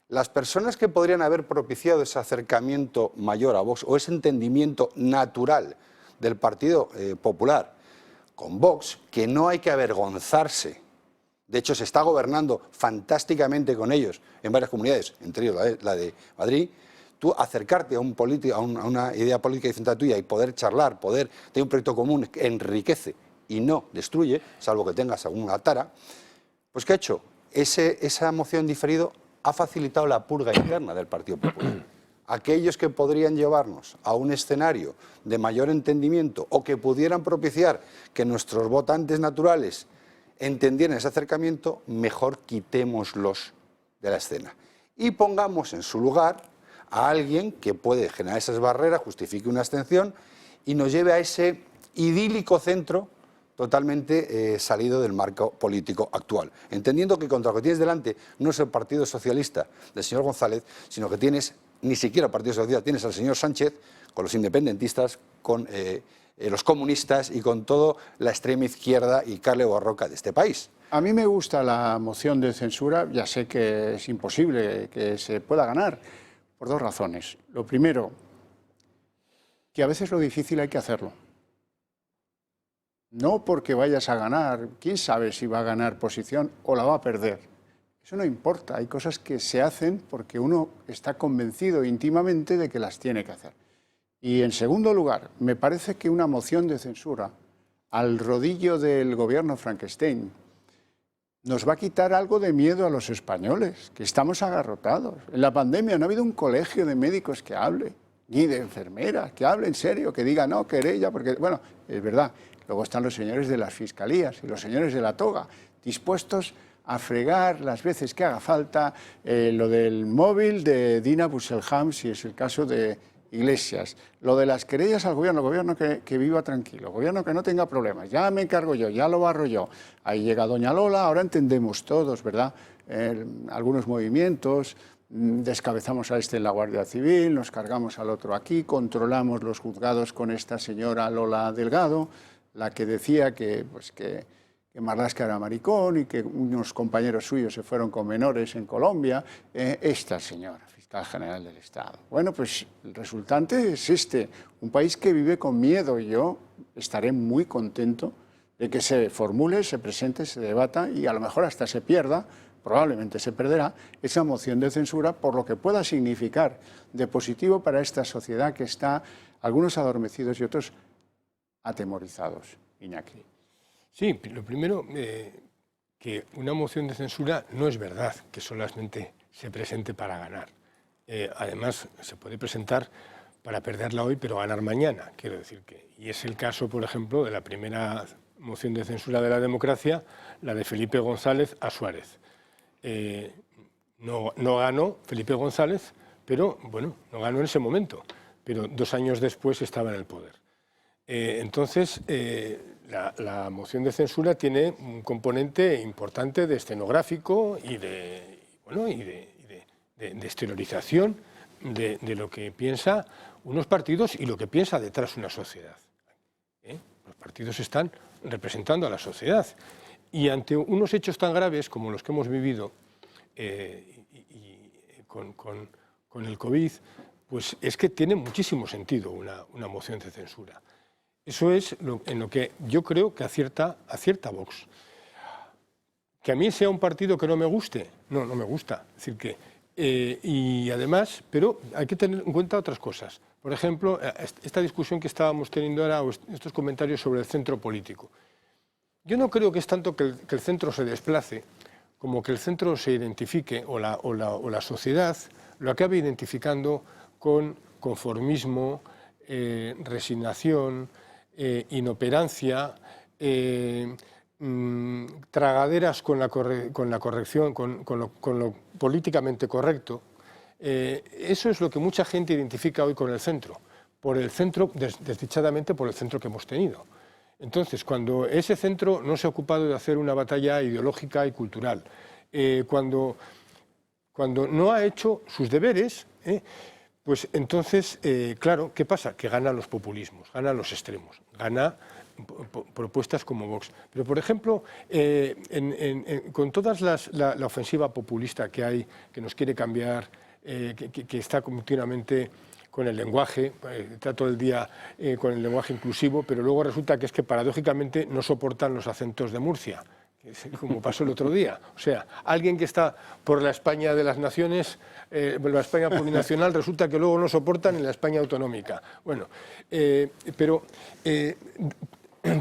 las personas que podrían haber propiciado ese acercamiento mayor a Vox o ese entendimiento natural del Partido Popular con Vox, que no hay que avergonzarse. De hecho, se está gobernando fantásticamente con ellos en varias comunidades, entre ellos la de Madrid. Tú acercarte a una idea política distinta tuya y poder charlar, poder tener un proyecto común que enriquece y no destruye, salvo que tengas alguna tara, pues ¿qué ha hecho? Esa moción diferido ha facilitado la purga interna del Partido Popular. Aquellos que podrían llevarnos a un escenario de mayor entendimiento o que pudieran propiciar que nuestros votantes naturales entendieran ese acercamiento, mejor quitémoslos de la escena y pongamos en su lugar a alguien que puede generar esas barreras, justifique una abstención y nos lleve a ese idílico centro totalmente salido del marco político actual, entendiendo que contra lo que tienes delante no es el Partido Socialista del señor González, sino que tienes ni siquiera el Partido Socialista, tienes al señor Sánchez con los independentistas, con los comunistas y con toda la extrema izquierda y carne barroca de este país. A mí me gusta la moción de censura, ya sé que es imposible que se pueda ganar, por dos razones. Lo primero, que a veces lo difícil hay que hacerlo. No porque vayas a ganar, quién sabe si va a ganar posición o la va a perder. Eso no importa, hay cosas que se hacen porque uno está convencido íntimamente de que las tiene que hacer. Y en segundo lugar, me parece que una moción de censura al rodillo del gobierno Frankenstein nos va a quitar algo de miedo a los españoles, que estamos agarrotados. En la pandemia no ha habido un colegio de médicos que hable, ni de enfermeras, que hable en serio, que diga no, querella, porque, bueno, es verdad. Luego están los señores de las fiscalías y los señores de la toga, dispuestos a fregar las veces que haga falta lo del móvil de Dina Busselham, si es el caso de Iglesias, lo de las querellas al gobierno, que viva tranquilo, gobierno que no tenga problemas, ya me encargo yo, ya lo barro yo. Ahí llega doña Lola, ahora entendemos todos, ¿verdad? Algunos movimientos, descabezamos a este en la Guardia Civil, nos cargamos al otro aquí, controlamos los juzgados con esta señora Lola Delgado, la que decía que Marlaska era maricón y que unos compañeros suyos se fueron con menores en Colombia, esta señora, fiscal general del Estado. Bueno, pues el resultante es este, un país que vive con miedo y yo estaré muy contento de que se formule, se presente, se debata y a lo mejor hasta se pierda, probablemente se perderá, esa moción de censura por lo que pueda significar de positivo para esta sociedad que está, algunos adormecidos y otros atemorizados, Iñaki. Sí, lo primero, que una moción de censura no es verdad que solamente se presente para ganar. Además, se puede presentar para perderla hoy, pero ganar mañana, quiero decir que. Y es el caso, por ejemplo, de la primera moción de censura de la democracia, la de Felipe González a Suárez. No ganó Felipe González, pero bueno, no ganó en ese momento, pero 2 años después estaba en el poder. Entonces, la moción de censura tiene un componente importante de escenográfico y de exteriorización de lo que piensa unos partidos y lo que piensa detrás una sociedad. Los partidos están representando a la sociedad y ante unos hechos tan graves como los que hemos vivido con el COVID, pues es que tiene muchísimo sentido una moción de censura. Eso es en lo que yo creo que acierta Vox. Que a mí sea un partido que no me guste, no me gusta. Es decir que, y además, pero hay que tener en cuenta otras cosas. Por ejemplo, esta discusión que estábamos teniendo ahora, o estos comentarios sobre el centro político. Yo no creo que es tanto que el centro se desplace, como que el centro se identifique, o la sociedad lo acabe identificando con conformismo, resignación, inoperancia, tragaderas con la corrección, con lo políticamente correcto. Eso es lo que mucha gente identifica hoy con el centro, desdichadamente por el centro que hemos tenido. Entonces, cuando ese centro no se ha ocupado de hacer una batalla ideológica y cultural, cuando no ha hecho sus deberes, pues entonces, claro, ¿qué pasa? Que ganan los populismos, ganan los extremos, gana propuestas como Vox. Pero, por ejemplo, con toda la ofensiva populista que hay, que nos quiere cambiar, que está continuamente con el lenguaje, está todo el día con el lenguaje inclusivo, pero luego resulta que es que paradójicamente no soportan los acentos de Murcia, como pasó el otro día. O sea, alguien que está por la España de las naciones, la España plurinacional, resulta que luego no soportan en la España autonómica. Bueno, pero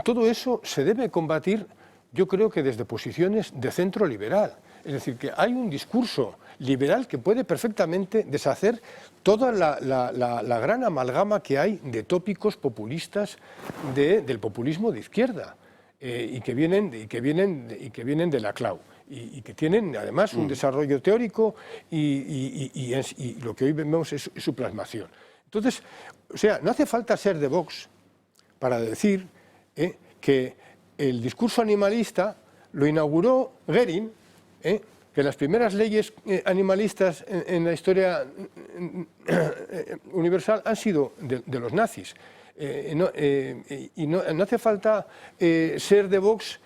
todo eso se debe combatir, yo creo que desde posiciones de centro liberal. Es decir, que hay un discurso liberal que puede perfectamente deshacer toda la gran amalgama que hay de tópicos populistas del populismo de izquierda. Y que vienen de la CLAU y que tienen además un desarrollo teórico y lo que hoy vemos es su plasmación. Entonces, o sea, no hace falta ser de Vox para decir que el discurso animalista lo inauguró Goering, que las primeras leyes animalistas en la historia universal han sido de los nazis. No hace falta ser de Vox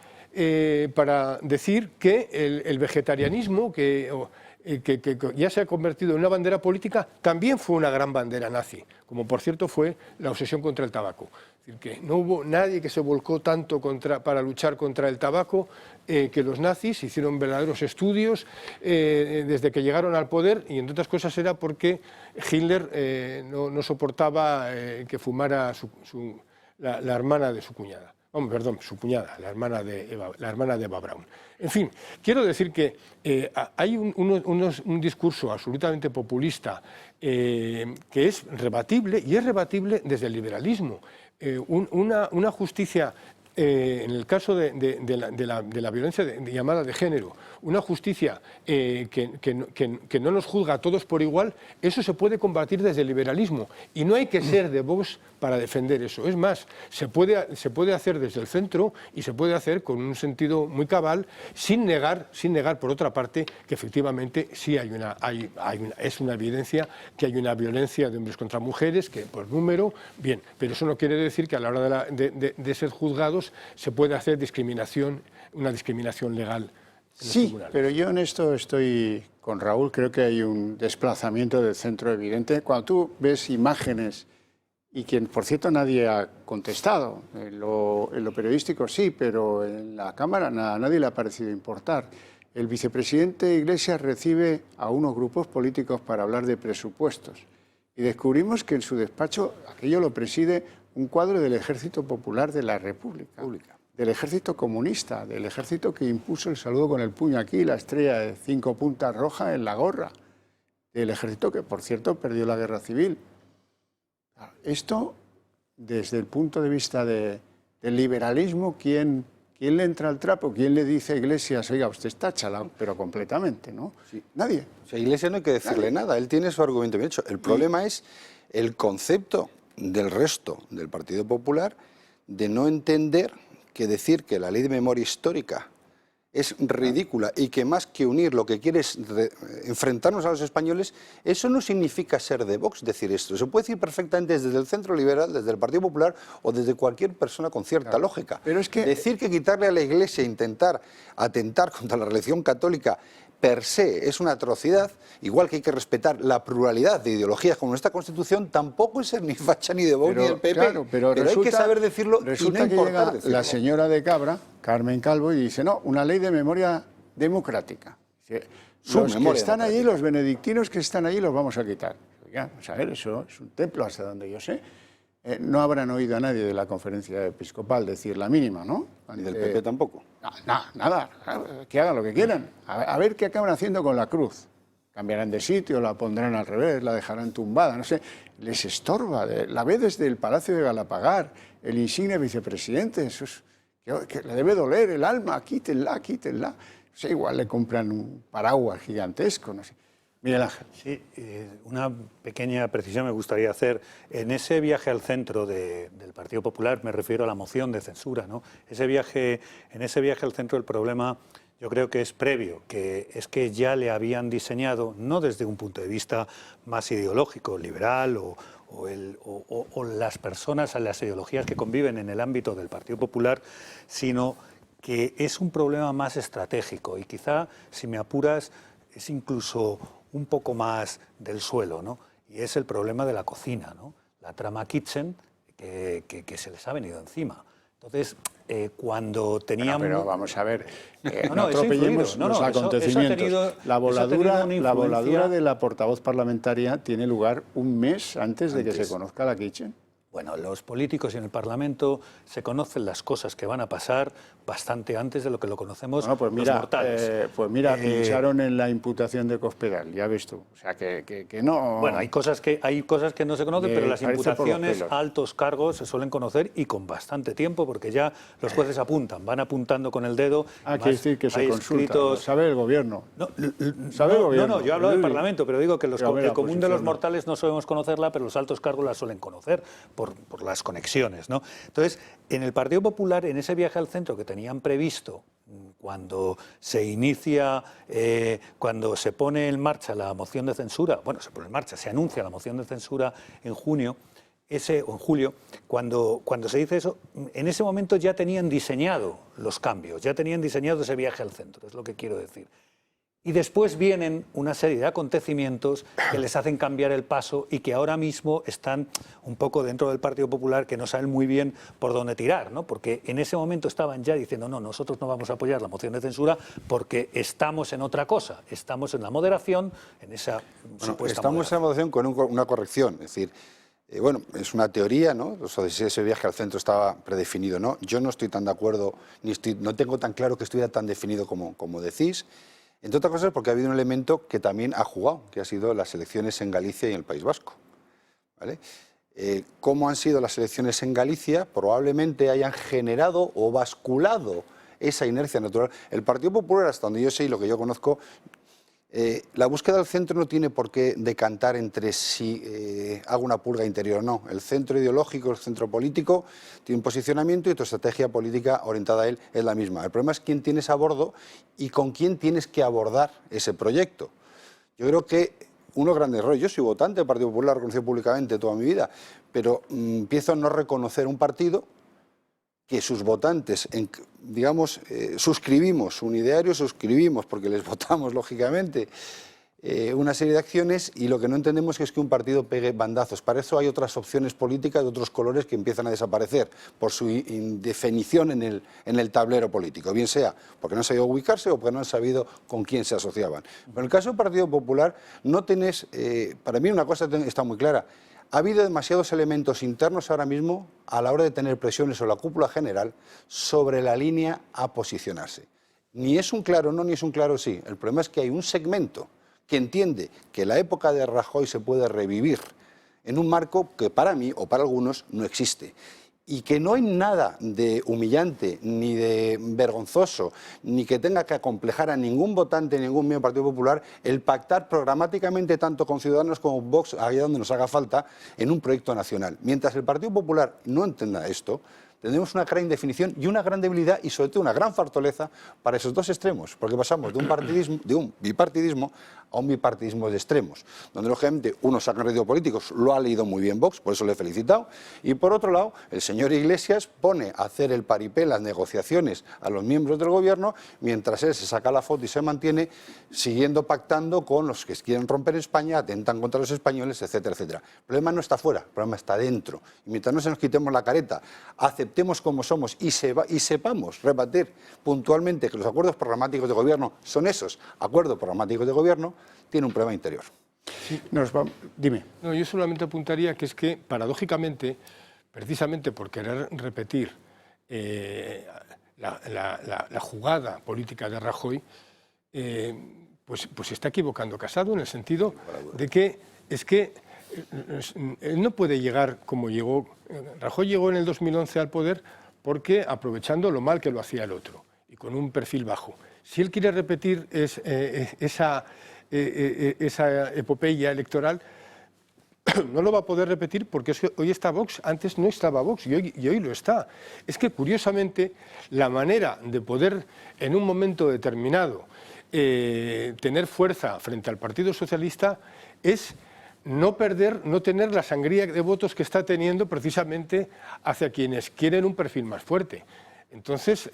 para decir que el vegetarianismo, que ya se ha convertido en una bandera política, también fue una gran bandera nazi, como por cierto fue la obsesión contra el tabaco. Es decir, que no hubo nadie que se volcó tanto para luchar contra el tabaco que los nazis. Hicieron verdaderos estudios desde que llegaron al poder, y entre otras cosas era porque Hitler no soportaba que fumara la hermana de su cuñada. Su cuñada, la hermana de Eva Braun. En fin, quiero decir que hay un discurso absolutamente populista que es rebatible, y es rebatible desde el liberalismo. Una justicia, en el caso de la violencia llamada de género, una justicia que no nos juzga a todos por igual, eso se puede combatir desde el liberalismo, y no hay que ser de Vox para defender eso. Es más, se puede hacer desde el centro, y se puede hacer con un sentido muy cabal, sin negar por otra parte que efectivamente sí es una evidencia que hay una violencia de hombres contra mujeres, que por número, bien, pero eso no quiere decir que a la hora de ser juzgados se puede hacer una discriminación legal. Sí, pero yo en esto estoy con Raúl, creo que hay un desplazamiento del centro evidente. Cuando tú ves imágenes, y quien, por cierto, nadie ha contestado, en lo periodístico sí, pero en la Cámara a nadie le ha parecido importar. El vicepresidente Iglesias recibe a unos grupos políticos para hablar de presupuestos, y descubrimos que en su despacho aquello lo preside un cuadro del Ejército Popular de la República. Del ejército comunista, del ejército que impuso el saludo con el puño aquí, la estrella de 5 puntas roja en la gorra, del ejército que, por cierto, perdió la guerra civil. Esto, desde el punto de vista del liberalismo, ¿quién le entra al trapo? ¿Quién le dice a Iglesias, oiga, usted está chalado, pero completamente, ¿no? Sí. Nadie. O sea, a Iglesias no hay que decirle nada, él tiene su argumento bien hecho. El problema es el concepto del resto del Partido Popular de no entender que decir que la ley de memoria histórica es ridícula y que más que unir lo que quiere es enfrentarnos a los españoles, eso no significa ser de Vox decir esto. Se puede decir perfectamente desde el centro liberal, desde el Partido Popular o desde cualquier persona con cierta lógica. Pero es que decir que quitarle a la Iglesia e intentar atentar contra la religión católica per se es una atrocidad, igual que hay que respetar la pluralidad de ideologías como nuestra Constitución, tampoco es ser ni facha ni de Vox ni del PP. Claro, pero resulta, hay que saber decirlo resulta y no que llega decirlo. La señora de Cabra, Carmen Calvo, y dice, no, una ley de memoria democrática. Los que están allí, los benedictinos que están allí, los vamos a quitar. Oiga, vamos a ver, eso es un templo, hasta donde yo sé. No habrán oído a nadie de la conferencia episcopal decir la mínima, ¿no? Ni del PP tampoco. Nada, que hagan lo que quieran. A ver qué acaban haciendo con la cruz. Cambiarán de sitio, la pondrán al revés, la dejarán tumbada, no sé. Les estorba. La ve desde el Palacio de Galapagar, el insigne vicepresidente. Eso es, que le debe doler el alma, quítenla, quítenla. No sé, igual le compran un paraguas gigantesco, no sé. Miguel Ángel. Sí, una pequeña precisión me gustaría hacer. En ese viaje al centro del Partido Popular, me refiero a la moción de censura, ¿no? En ese viaje al centro el problema yo creo que es previo, que es que ya le habían diseñado, no desde un punto de vista más ideológico, liberal o o las personas, las ideologías que conviven en el ámbito del Partido Popular, sino que es un problema más estratégico y quizá, si me apuras, es incluso un poco más del suelo, ¿no? Y es el problema de la cocina, ¿no? La trama Kitchen que se les ha venido encima. Entonces, cuando teníamos... Pero vamos a ver, No, no eso ha atropellemos influido. los eso ha acontecimientos. tenido- La eso ha tenido voladura, una la voladura influencia- de la portavoz parlamentaria tiene lugar un mes antes de que se conozca la Kitchen. Bueno, los políticos y en el Parlamento se conocen las cosas que van a pasar bastante antes de lo que lo conocemos Bueno, los mortales. Pincharon en la imputación de Cospedal, ya ves tú. O sea, que no... Bueno, hay cosas que no se conocen, Me pero las parece por los imputaciones pelos. a altos cargos se suelen conocer y con bastante tiempo, porque ya los jueces van apuntando con el dedo. quiere decir que se hay consulta, escritos- sabe el gobierno. No, ¿Sabe el no, gobierno? yo hablo del Uy. Parlamento, pero digo que Pero a ver, el la común de los oposición no. mortales no solemos conocerla, pero los altos cargos la suelen conocer por las conexiones, ¿no? Entonces, en el Partido Popular, en ese viaje al centro que tenían previsto, cuando se inicia, cuando se pone en marcha la moción de censura, bueno, se anuncia la moción de censura en junio, o en julio, cuando se dice eso, en ese momento ya tenían diseñado los cambios, ya tenían diseñado ese viaje al centro, es lo que quiero decir. Y después vienen una serie de acontecimientos que les hacen cambiar el paso y que ahora mismo están un poco dentro del Partido Popular, que no saben muy bien por dónde tirar, ¿no? Porque en ese momento estaban ya diciendo, no, nosotros no vamos a apoyar la moción de censura porque estamos en otra cosa, estamos en la moderación, en esa supuesta Estamos en la moderación con una corrección, es decir, bueno, es una teoría, ¿no? O sea, si ese viaje al centro estaba predefinido, ¿no? Yo no estoy tan de acuerdo, no tengo tan claro que estuviera tan definido como decís. Entre otras cosas porque ha habido un elemento que también ha jugado, que ha sido las elecciones en Galicia y en el País Vasco, ¿vale? ¿Cómo han sido las elecciones en Galicia? Probablemente hayan generado o basculado esa inercia natural. El Partido Popular, hasta donde yo sé y lo que yo conozco, la búsqueda del centro no tiene por qué decantar entre si hago una purga interior o no. El centro ideológico, el centro político, tiene un posicionamiento y tu estrategia política orientada a él es la misma. El problema es quién tienes a bordo y con quién tienes que abordar ese proyecto. Yo creo que unos grandes errores. Yo soy votante del Partido Popular, reconocido públicamente toda mi vida, pero empiezo a no reconocer un partido que sus votantes, digamos, suscribimos un ideario, suscribimos porque les votamos, lógicamente, una serie de acciones y lo que no entendemos es que un partido pegue bandazos. Para eso hay otras opciones políticas de otros colores que empiezan a desaparecer por su indefinición en el tablero político, bien sea porque no han sabido ubicarse o porque no han sabido con quién se asociaban. Pero en el caso del Partido Popular, no tenés, para mí una cosa está muy clara. Ha habido demasiados elementos internos ahora mismo a la hora de tener presiones sobre la cúpula general sobre la línea a posicionarse. Ni es un claro no, ni es un claro sí. El problema es que hay un segmento que entiende que la época de Rajoy se puede revivir en un marco que para mí o para algunos no existe. Y que no hay nada de humillante, ni de vergonzoso, ni que tenga que acomplejar a ningún votante, ningún miembro del Partido Popular, el pactar programáticamente tanto con Ciudadanos como Vox, allá donde nos haga falta, en un proyecto nacional. Mientras el Partido Popular no entienda esto, tendremos una gran indefinición y una gran debilidad y sobre todo una gran fortaleza para esos dos extremos, porque pasamos de un bipartidismo a un bipartidismo de extremos, donde lógicamente uno saca réditos políticos, lo ha leído muy bien Vox, por eso le he felicitado, y por otro lado el señor Iglesias pone a hacer el paripé, las negociaciones a los miembros del gobierno, mientras él se saca la foto y se mantiene siguiendo pactando con los que quieren romper España, atentan contra los españoles, etcétera, etcétera. El problema no está fuera, el problema está dentro, y mientras no se nos quitemos la careta, aceptemos como somos y sepamos rebatir puntualmente que los acuerdos programáticos de gobierno son esos acuerdos programáticos de gobierno, tiene un problema interior. Sí. Dime. No, yo solamente apuntaría que es que, paradójicamente, precisamente por querer repetir la jugada política de Rajoy, pues se está equivocando Casado en el sentido de que es que él no puede llegar como llegó. Rajoy llegó en el 2011 al poder porque aprovechando lo mal que lo hacía el otro y con un perfil bajo. Si él quiere repetir esa epopeya electoral, no lo va a poder repetir porque es que hoy está Vox, antes no estaba Vox y hoy lo está. Es que curiosamente la manera de poder en un momento determinado tener fuerza frente al Partido Socialista es no tener la sangría de votos que está teniendo precisamente hacia quienes quieren un perfil más fuerte. Entonces,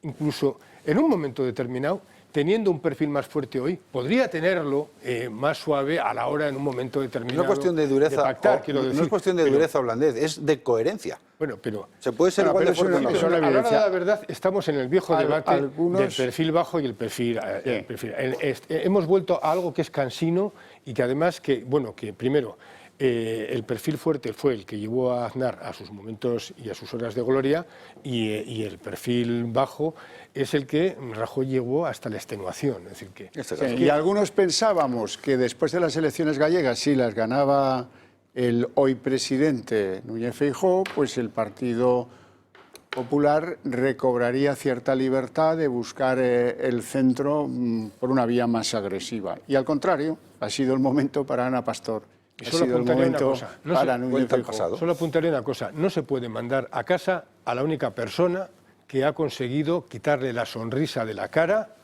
incluso en un momento determinado, teniendo un perfil más fuerte hoy, podría tenerlo más suave a la hora en un momento determinado. No es cuestión de dureza, pactar, no es cuestión de dureza o blandez, es de coherencia. Bueno, pero se puede ser igual de fuerte o no. A la hora de la verdad, estamos en el viejo debate del perfil bajo y el perfil. Hemos vuelto a algo que es cansino y que además que primero el perfil fuerte fue el que llevó a Aznar a sus momentos y a sus horas de gloria, y el perfil bajo es el que Rajoy llevó hasta la extenuación. Es decir, que y algunos pensábamos que después de las elecciones gallegas, si las ganaba el hoy presidente Núñez Feijóo, pues el Partido Popular recobraría cierta libertad de buscar el centro por una vía más agresiva. Y al contrario, ha sido el momento para Ana Pastor. Solo apuntaré una cosa, no se puede mandar a casa a la única persona que ha conseguido quitarle la sonrisa de la cara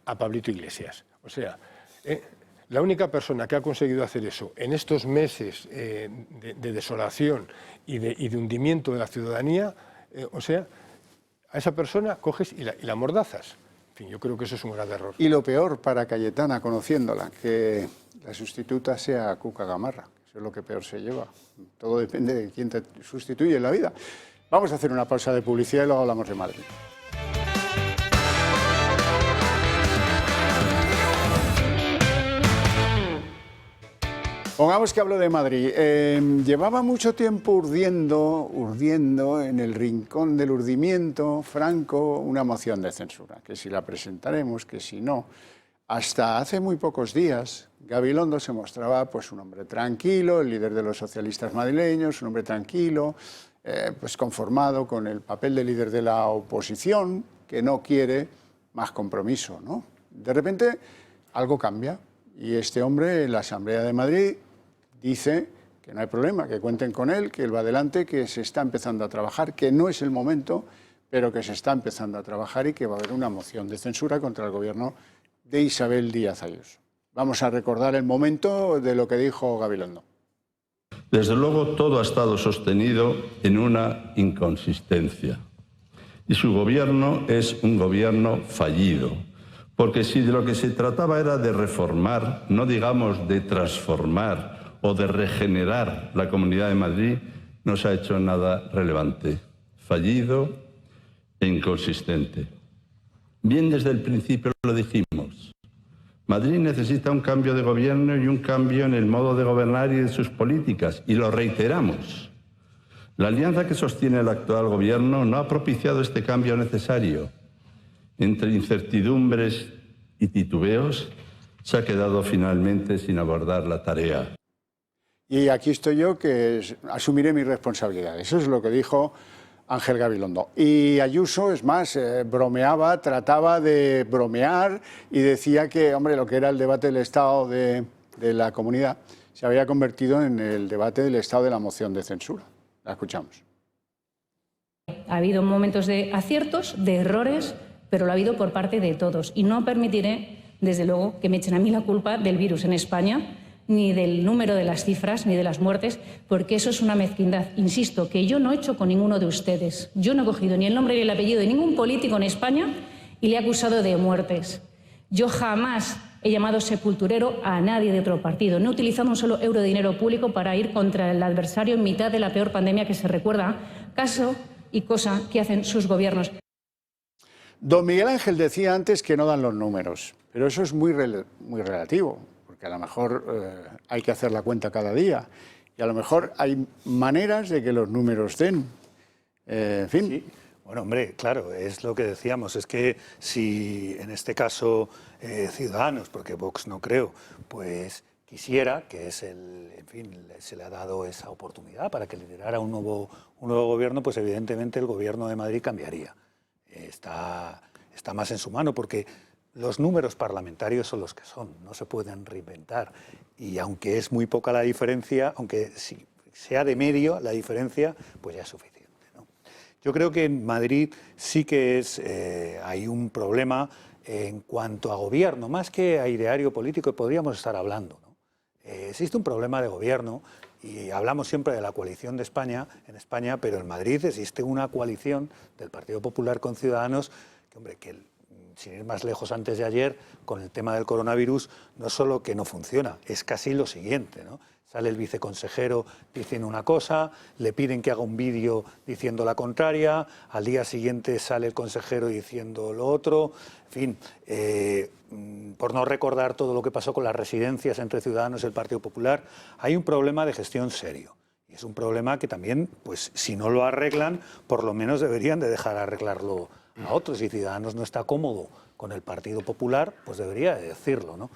a Pablito Iglesias. O sea, la única persona que ha conseguido hacer eso en estos meses de desolación y de hundimiento de la ciudadanía, a esa persona coges y la mordazas. En fin, yo creo que eso es un grave error. Y lo peor para Cayetana, conociéndola, que la sustituta sea Cuca Gamarra. Eso es lo que peor se lleva. Todo depende de quién te sustituye en la vida. Vamos a hacer una pausa de publicidad y luego hablamos de Madrid. Pongamos que hablo de Madrid. Llevaba mucho tiempo urdiendo en el rincón del urdimiento Franco una moción de censura, que si la presentaremos, que si no. Hasta hace muy pocos días, Gabilondo se mostraba pues un hombre tranquilo, el líder de los socialistas madrileños, un hombre tranquilo, pues conformado con el papel de líder de la oposición, que no quiere más compromiso, ¿no? De repente algo cambia y este hombre en la Asamblea de Madrid dice que no hay problema, que cuenten con él, que él va adelante, que se está empezando a trabajar, que no es el momento, pero que se está empezando a trabajar y que va a haber una moción de censura contra el gobierno de Isabel Díaz Ayuso. Vamos a recordar el momento de lo que dijo Gabilondo. Desde luego, todo ha estado sostenido en una inconsistencia. Y su gobierno es un gobierno fallido. Porque si de lo que se trataba era de reformar, no digamos de transformar o de regenerar la Comunidad de Madrid, no se ha hecho nada relevante. Fallido e inconsistente. Bien desde el principio lo dijimos. Madrid necesita un cambio de gobierno y un cambio en el modo de gobernar y de sus políticas, y lo reiteramos. La alianza que sostiene el actual gobierno no ha propiciado este cambio necesario. Entre incertidumbres y titubeos, se ha quedado finalmente sin abordar la tarea. Y aquí estoy yo, que asumiré mi responsabilidad. Eso es lo que dijo Ángel Gabilondo. Y Ayuso, es más, bromeaba, trataba de bromear y decía que, hombre, lo que era el debate del estado de la comunidad se había convertido en el debate del estado de la moción de censura. La escuchamos. Ha habido momentos de aciertos, de errores, pero lo ha habido por parte de todos. Y no permitiré, desde luego, que me echen a mí la culpa del virus en España, ni del número de las cifras, ni de las muertes, porque eso es una mezquindad. Insisto, que yo no he hecho con ninguno de ustedes. Yo no he cogido ni el nombre ni el apellido de ningún político en España y le he acusado de muertes. Yo jamás he llamado sepulturero a nadie de otro partido. No he utilizado un solo euro de dinero público para ir contra el adversario en mitad de la peor pandemia que se recuerda, caso y cosa que hacen sus gobiernos. Don Miguel Ángel decía antes que no dan los números, pero eso es muy relativo. Que a lo mejor hay que hacer la cuenta cada día y a lo mejor hay maneras de que los números den. En fin. Sí. Bueno, hombre, claro, es lo que decíamos, es que si en este caso Ciudadanos, porque Vox no creo, pues quisiera, que es en fin, se le ha dado esa oportunidad para que liderara un nuevo gobierno, pues evidentemente el gobierno de Madrid cambiaría. Está más en su mano porque los números parlamentarios son los que son, no se pueden reinventar. Y aunque es muy poca la diferencia, aunque si sea de medio la diferencia, pues ya es suficiente, ¿no? Yo creo que en Madrid sí que hay un problema en cuanto a gobierno, más que a ideario político, podríamos estar hablando, ¿no? existe un problema de gobierno y hablamos siempre de la coalición de España, en España, pero en Madrid existe una coalición del Partido Popular con Ciudadanos que, hombre, que sin ir más lejos, antes de ayer, con el tema del coronavirus, no solo que no funciona, es casi lo siguiente, ¿no? Sale el viceconsejero diciendo una cosa, le piden que haga un vídeo diciendo la contraria, al día siguiente sale el consejero diciendo lo otro, en fin, por no recordar todo lo que pasó con las residencias entre Ciudadanos y el Partido Popular, hay un problema de gestión serio. Y es un problema que también, pues si no lo arreglan, por lo menos deberían de dejar arreglarlo a otros. Si Ciudadanos no está cómodo con el Partido Popular, pues debería de decirlo, ¿no?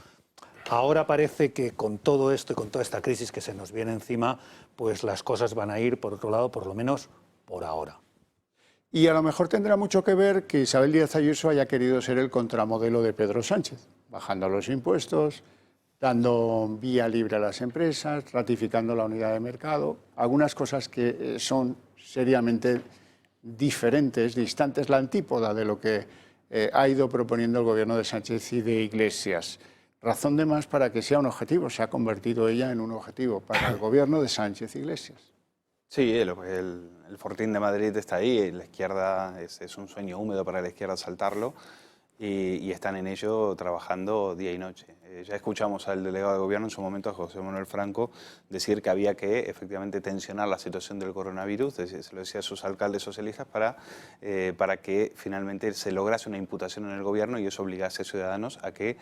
Ahora parece que con todo esto y con toda esta crisis que se nos viene encima, pues las cosas van a ir por otro lado, por lo menos por ahora. Y a lo mejor tendrá mucho que ver que Isabel Díaz Ayuso haya querido ser el contramodelo de Pedro Sánchez, bajando los impuestos, dando vía libre a las empresas, ratificando la unidad de mercado, algunas cosas que son seriamente diferentes, distantes, la antípoda de lo que ha ido proponiendo el gobierno de Sánchez y de Iglesias. Razón de más para que sea un objetivo, se ha convertido ella en un objetivo para el gobierno de Sánchez Iglesias. Sí, el fortín de Madrid está ahí, la izquierda es un sueño húmedo para la izquierda saltarlo y están en ello trabajando día y noche. Ya escuchamos al delegado de gobierno en su momento, a José Manuel Franco, decir que había que efectivamente tensionar la situación del coronavirus, se lo decía a sus alcaldes socialistas, para que finalmente se lograse una imputación en el gobierno y eso obligase a Ciudadanos a que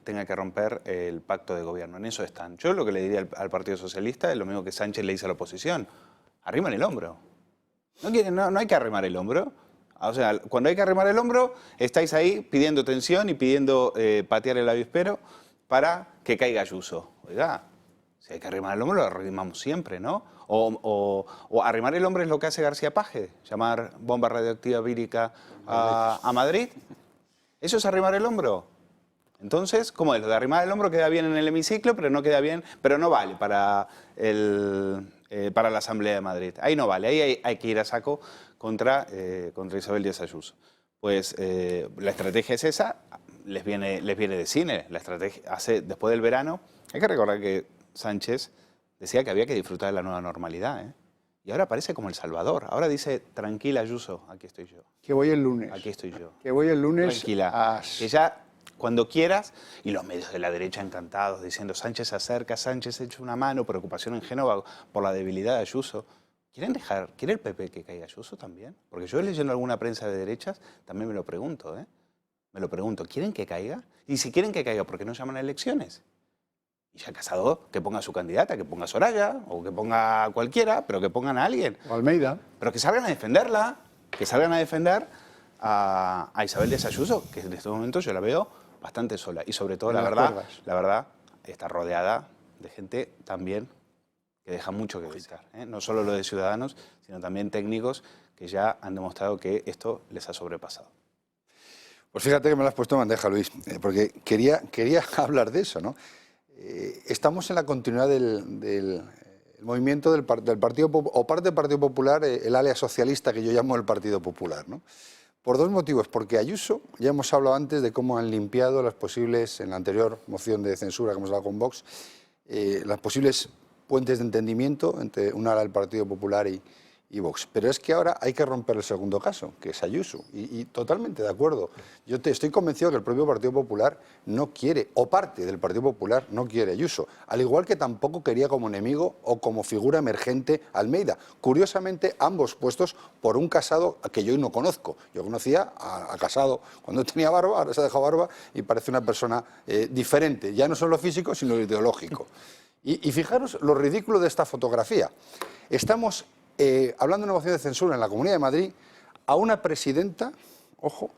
tenga que romper el pacto de gobierno. En eso están. Yo lo que le diría al Partido Socialista es lo mismo que Sánchez le dice a la oposición: arriman el hombro. No hay que arrimar el hombro. O sea, cuando hay que arrimar el hombro, estáis ahí pidiendo tensión y pidiendo patear el avispero para que caiga Ayuso. Oiga, si hay que arrimar el hombro, lo arrimamos siempre, ¿no? O arrimar el hombro es lo que hace García Paje, llamar bomba radioactiva vírica a Madrid. ¿Eso es arrimar el hombro? Entonces, ¿cómo es? Lo de arrimar el hombro queda bien en el hemiciclo, pero no queda bien, pero no vale para la Asamblea de Madrid. Ahí no vale, ahí hay que ir a saco contra Isabel Díaz Ayuso. Pues la estrategia es esa, les viene de cine. La estrategia después del verano, hay que recordar que Sánchez decía que había que disfrutar de la nueva normalidad, ¿eh? Y ahora parece como El Salvador. Ahora dice: tranquila, Ayuso, aquí estoy yo. Que voy el lunes. Aquí estoy yo. Que voy el lunes. Tranquila. Que ya, cuando quieras, y los medios de la derecha encantados diciendo: Sánchez se acerca, Sánchez echa una mano, preocupación en Génova por la debilidad de Ayuso. ¿Quiere el PP que caiga Ayuso también? Porque yo leyendo alguna prensa de derechas también me lo pregunto, ¿eh? Me lo pregunto, ¿quieren que caiga? Y si quieren que caiga, ¿por qué no llaman a elecciones? Y ya Casado, que ponga a su candidata, que ponga a Soraya, o que ponga a cualquiera, pero que pongan a alguien. O Almeida. Pero que salgan a defenderla, que salgan a defender a Isabel Díaz Ayuso, que en estos momentos yo la veo bastante sola. Y sobre todo, la verdad, está rodeada de gente también que deja mucho que desear, ¿eh? No solo lo de Ciudadanos, sino también técnicos que ya han demostrado que esto les ha sobrepasado. Pues fíjate que me lo has puesto en bandeja, Luis, porque quería hablar de eso, ¿no? Estamos en la continuidad del movimiento del Partido o parte del Partido Popular, el área socialista que yo llamo el Partido Popular, ¿no? Por dos motivos, porque Ayuso, ya hemos hablado antes de cómo han limpiado las posibles, en la anterior moción de censura que hemos hablado con Vox, las posibles puentes de entendimiento entre una ala del Partido Popular y Vox. Pero es que ahora hay que romper el segundo caso, que es Ayuso. Y totalmente de acuerdo. Yo estoy convencido que el propio Partido Popular no quiere, o parte del Partido Popular no quiere Ayuso. Al igual que tampoco quería como enemigo o como figura emergente Almeida. Curiosamente, ambos puestos por un Casado que yo no conozco. Yo conocía a Casado cuando tenía barba, ahora se ha dejado barba y parece una persona diferente. Ya no solo físico, sino ideológico. Y fijaros lo ridículo de esta fotografía. Estamos hablando de una moción de censura en la Comunidad de Madrid a una presidenta, ojo,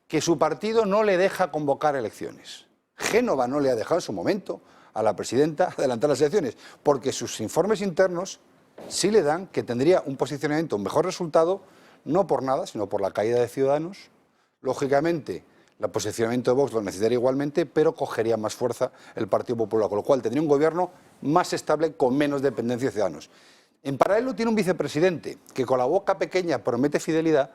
que su partido no le deja convocar elecciones. Génova no le ha dejado en su momento a la presidenta adelantar las elecciones, porque sus informes internos sí le dan que tendría un posicionamiento, un mejor resultado, no por nada, sino por la caída de Ciudadanos. Lógicamente, el posicionamiento de Vox lo necesitaría igualmente, pero cogería más fuerza el Partido Popular, con lo cual tendría un gobierno más estable con menos dependencia de Ciudadanos. En paralelo tiene un vicepresidente que con la boca pequeña promete fidelidad,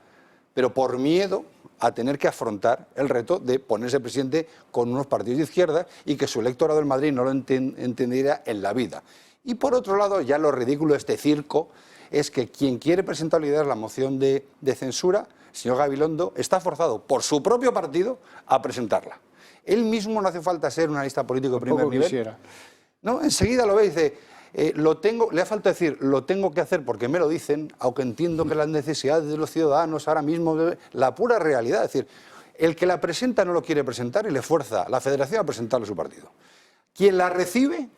pero por miedo a tener que afrontar el reto de ponerse presidente con unos partidos de izquierda y que su electorado en Madrid no lo entendiera en la vida. Y por otro lado, ya lo ridículo de este circo es que quien quiere presentar o liderar la moción de censura, el señor Gabilondo, está forzado por su propio partido a presentarla. Él mismo no hace falta ser un analista político de primer nivel. Quisiera. No, enseguida lo ve y dice, le ha falta decir, lo tengo que hacer porque me lo dicen, aunque entiendo que las necesidades de los ciudadanos ahora mismo, la pura realidad, es decir, el que la presenta no lo quiere presentar y le fuerza a la federación a presentarle su partido. Quien la recibe,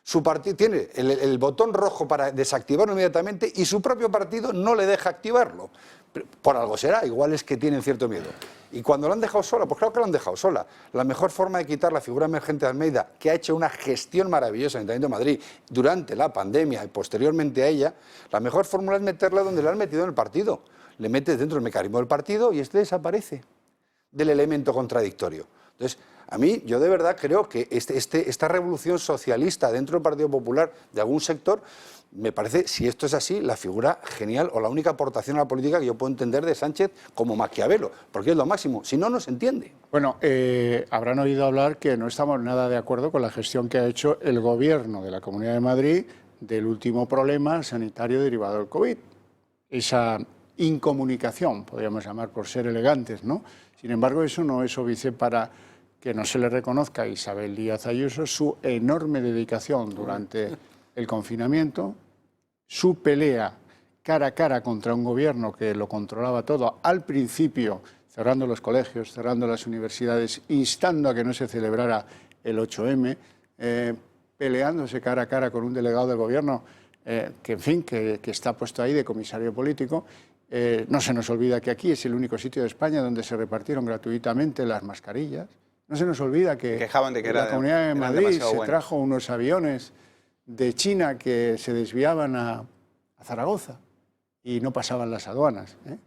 su partido tiene el botón rojo para desactivarlo inmediatamente y su propio partido no le deja activarlo. Por algo será, igual es que tienen cierto miedo. Y cuando la han dejado sola, pues claro que la han dejado sola. La mejor forma de quitar la figura emergente de Almeida, que ha hecho una gestión maravillosa en el Ayuntamiento de Madrid durante la pandemia y posteriormente a ella, la mejor fórmula es meterla donde la han metido en el partido. Le metes dentro del mecanismo del partido y desaparece del elemento contradictorio. Entonces, a mí, yo de verdad creo que esta revolución socialista dentro del Partido Popular de algún sector, me parece, si esto es así, la figura genial o la única aportación a la política que yo puedo entender de Sánchez como Maquiavelo, porque es lo máximo, si no, no se entiende. Bueno, habrán oído hablar que no estamos nada de acuerdo con la gestión que ha hecho el Gobierno de la Comunidad de Madrid del último problema sanitario derivado del COVID. Esa incomunicación, podríamos llamar por ser elegantes, ¿no? Sin embargo, eso no es óbice para que no se le reconozca a Isabel Díaz Ayuso su enorme dedicación durante el confinamiento, su pelea cara a cara contra un gobierno que lo controlaba todo, al principio cerrando los colegios, cerrando las universidades, instando a que no se celebrara el 8M, peleándose cara a cara con un delegado del gobierno que, en fin, que está puesto ahí de comisario político. No se nos olvida que aquí es el único sitio de España donde se repartieron gratuitamente las mascarillas. No se nos olvida que quejaban de que la Comunidad de Madrid se trajo unos aviones de China que se desviaban a Zaragoza y no pasaban las aduanas, ¿eh?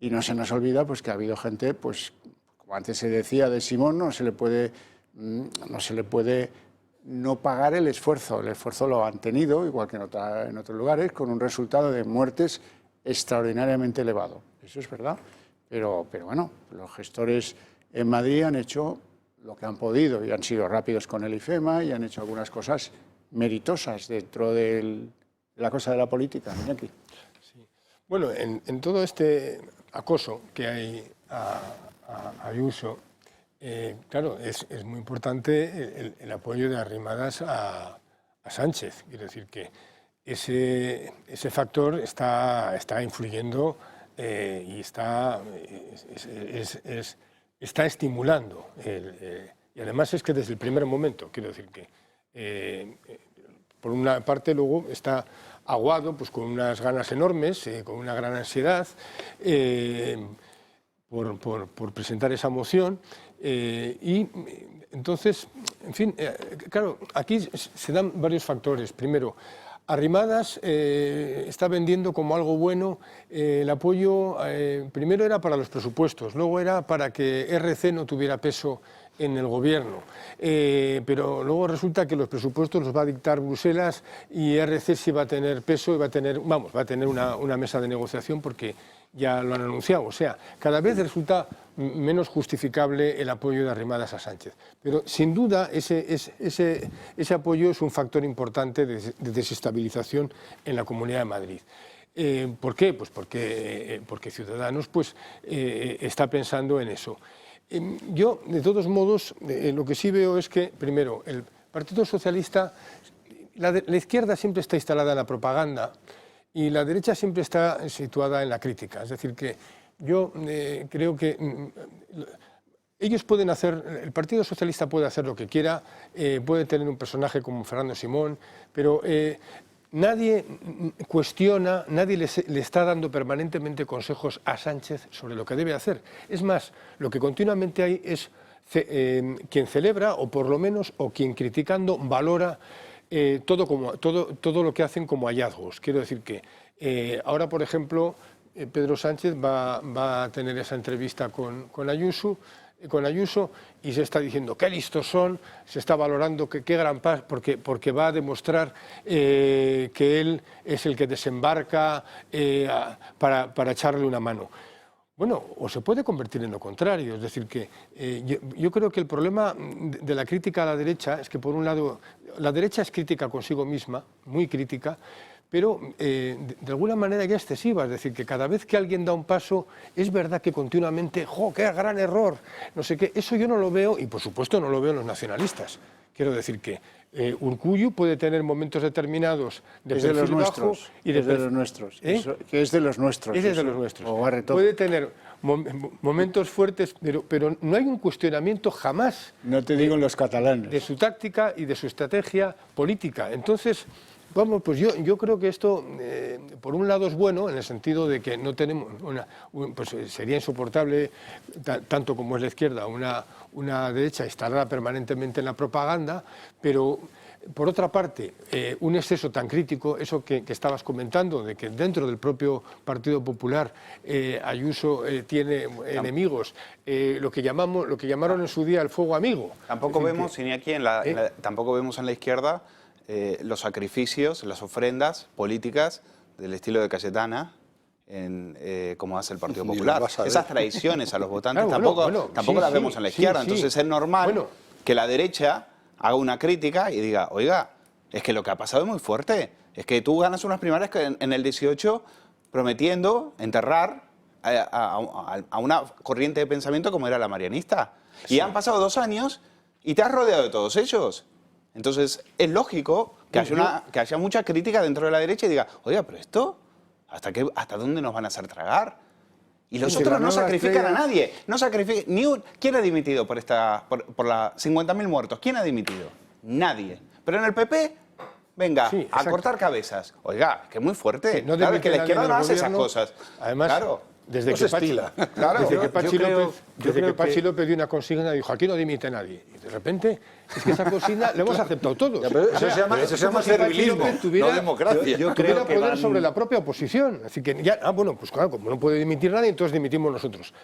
Y no se nos olvida pues, que ha habido gente, pues, como antes se decía de Simón, no se le puede no pagar el esfuerzo. El esfuerzo lo han tenido, igual que en otros lugares, con un resultado de muertes extraordinariamente elevado. Eso es verdad. Pero bueno, los gestores en Madrid han hecho lo que han podido y han sido rápidos con el IFEMA y han hecho algunas cosas meritosas dentro de la cosa de la política. Iñaki. Sí. Bueno, en todo este acoso que hay a Ayuso, claro, es muy importante el apoyo de Arrimadas a Sánchez. Quiero decir que ese factor está influyendo y está estimulando. Y además es que desde el primer momento, quiero decir que, por una parte, luego está aguado pues, con unas ganas enormes, con una gran ansiedad por presentar esa moción. Y entonces, en fin, claro, aquí se dan varios factores. Primero, Arrimadas está vendiendo como algo bueno el apoyo, primero era para los presupuestos, luego era para que RC no tuviera peso en el gobierno, pero luego resulta que los presupuestos los va a dictar Bruselas y RC sí va a tener peso y va a tener una mesa de negociación porque ya lo han anunciado. O sea, cada vez resulta menos justificable el apoyo de Arrimadas a Sánchez. Pero sin duda ese apoyo es un factor importante de desestabilización en la Comunidad de Madrid. ¿Por qué? Pues porque Ciudadanos pues, está pensando en eso. Yo, de todos modos, lo que sí veo es que, primero, el Partido Socialista, la izquierda siempre está instalada en la propaganda y la derecha siempre está situada en la crítica. Es decir, que yo creo que ellos pueden hacer, el Partido Socialista puede hacer lo que quiera, puede tener un personaje como Fernando Simón, pero nadie cuestiona, nadie le está dando permanentemente consejos a Sánchez sobre lo que debe hacer. Es más, lo que continuamente hay es quien celebra, o por lo menos, o quien criticando, valora todo lo que hacen como hallazgos. Quiero decir que ahora, por ejemplo, Pedro Sánchez va a tener esa entrevista con Ayuso con Ayuso y se está diciendo qué listos son, se está valorando qué gran paz, porque va a demostrar que él es el que desembarca para echarle una mano. Bueno, o se puede convertir en lo contrario, es decir, que yo creo que el problema de la crítica a la derecha es que, por un lado, la derecha es crítica consigo misma, muy crítica, pero de alguna manera ya excesiva, es decir, que cada vez que alguien da un paso, es verdad que continuamente, ¡jo, qué gran error!, no sé qué, eso yo no lo veo, y por supuesto no lo veo en los nacionalistas. Quiero decir que Urkullu puede tener momentos determinados de perfil los bajo nuestros, y es de los nuestros, que es de los nuestros. Es de los nuestros. O barre todo. Puede tener momentos fuertes, pero no hay un cuestionamiento jamás. No te digo en los catalanes. De su táctica y de su estrategia política. Entonces, vamos, pues yo creo que esto, por un lado, es bueno, en el sentido de que no tenemos pues sería insoportable, tanto como es la izquierda, una derecha instalada permanentemente en la propaganda, pero por otra parte, un exceso tan crítico, eso que estabas comentando, de que dentro del propio Partido Popular Ayuso tiene enemigos, lo que llamaron en su día el fuego amigo. Tampoco vemos, ni aquí tampoco vemos en la izquierda los sacrificios, las ofrendas políticas del estilo de Cayetana, como hace el Partido Popular. Esas traiciones a los votantes tampoco las vemos en la izquierda. Entonces es normal que la derecha haga una crítica y diga, oiga, es que lo que ha pasado es muy fuerte. Es que tú ganas unas primarias en el 18 prometiendo enterrar a una corriente de pensamiento como era la marianista. Y han pasado 2 años y te has rodeado de todos ellos. Entonces es lógico que haya mucha crítica dentro de la derecha y diga, oiga, pero esto, ¿hasta dónde nos van a hacer tragar? Y los otros no sacrifican a nadie. No sacrifican, ¿quién ha dimitido por las 50.000 muertos? ¿Quién ha dimitido? Nadie. Pero en el PP, venga, a cortar cabezas. Oiga, que es muy fuerte. No claro, que la izquierda no hace esas cosas. Además, claro. Desde que Pachi López dio una consigna y dijo, aquí no dimite nadie. Y de repente, es que esa consigna la hemos aceptado todos. Eso se llama servilismo, no democracia. Yo creo que poder sobre la propia oposición. Así que ya, bueno, pues claro, como no puede dimitir nadie, entonces dimitimos nosotros.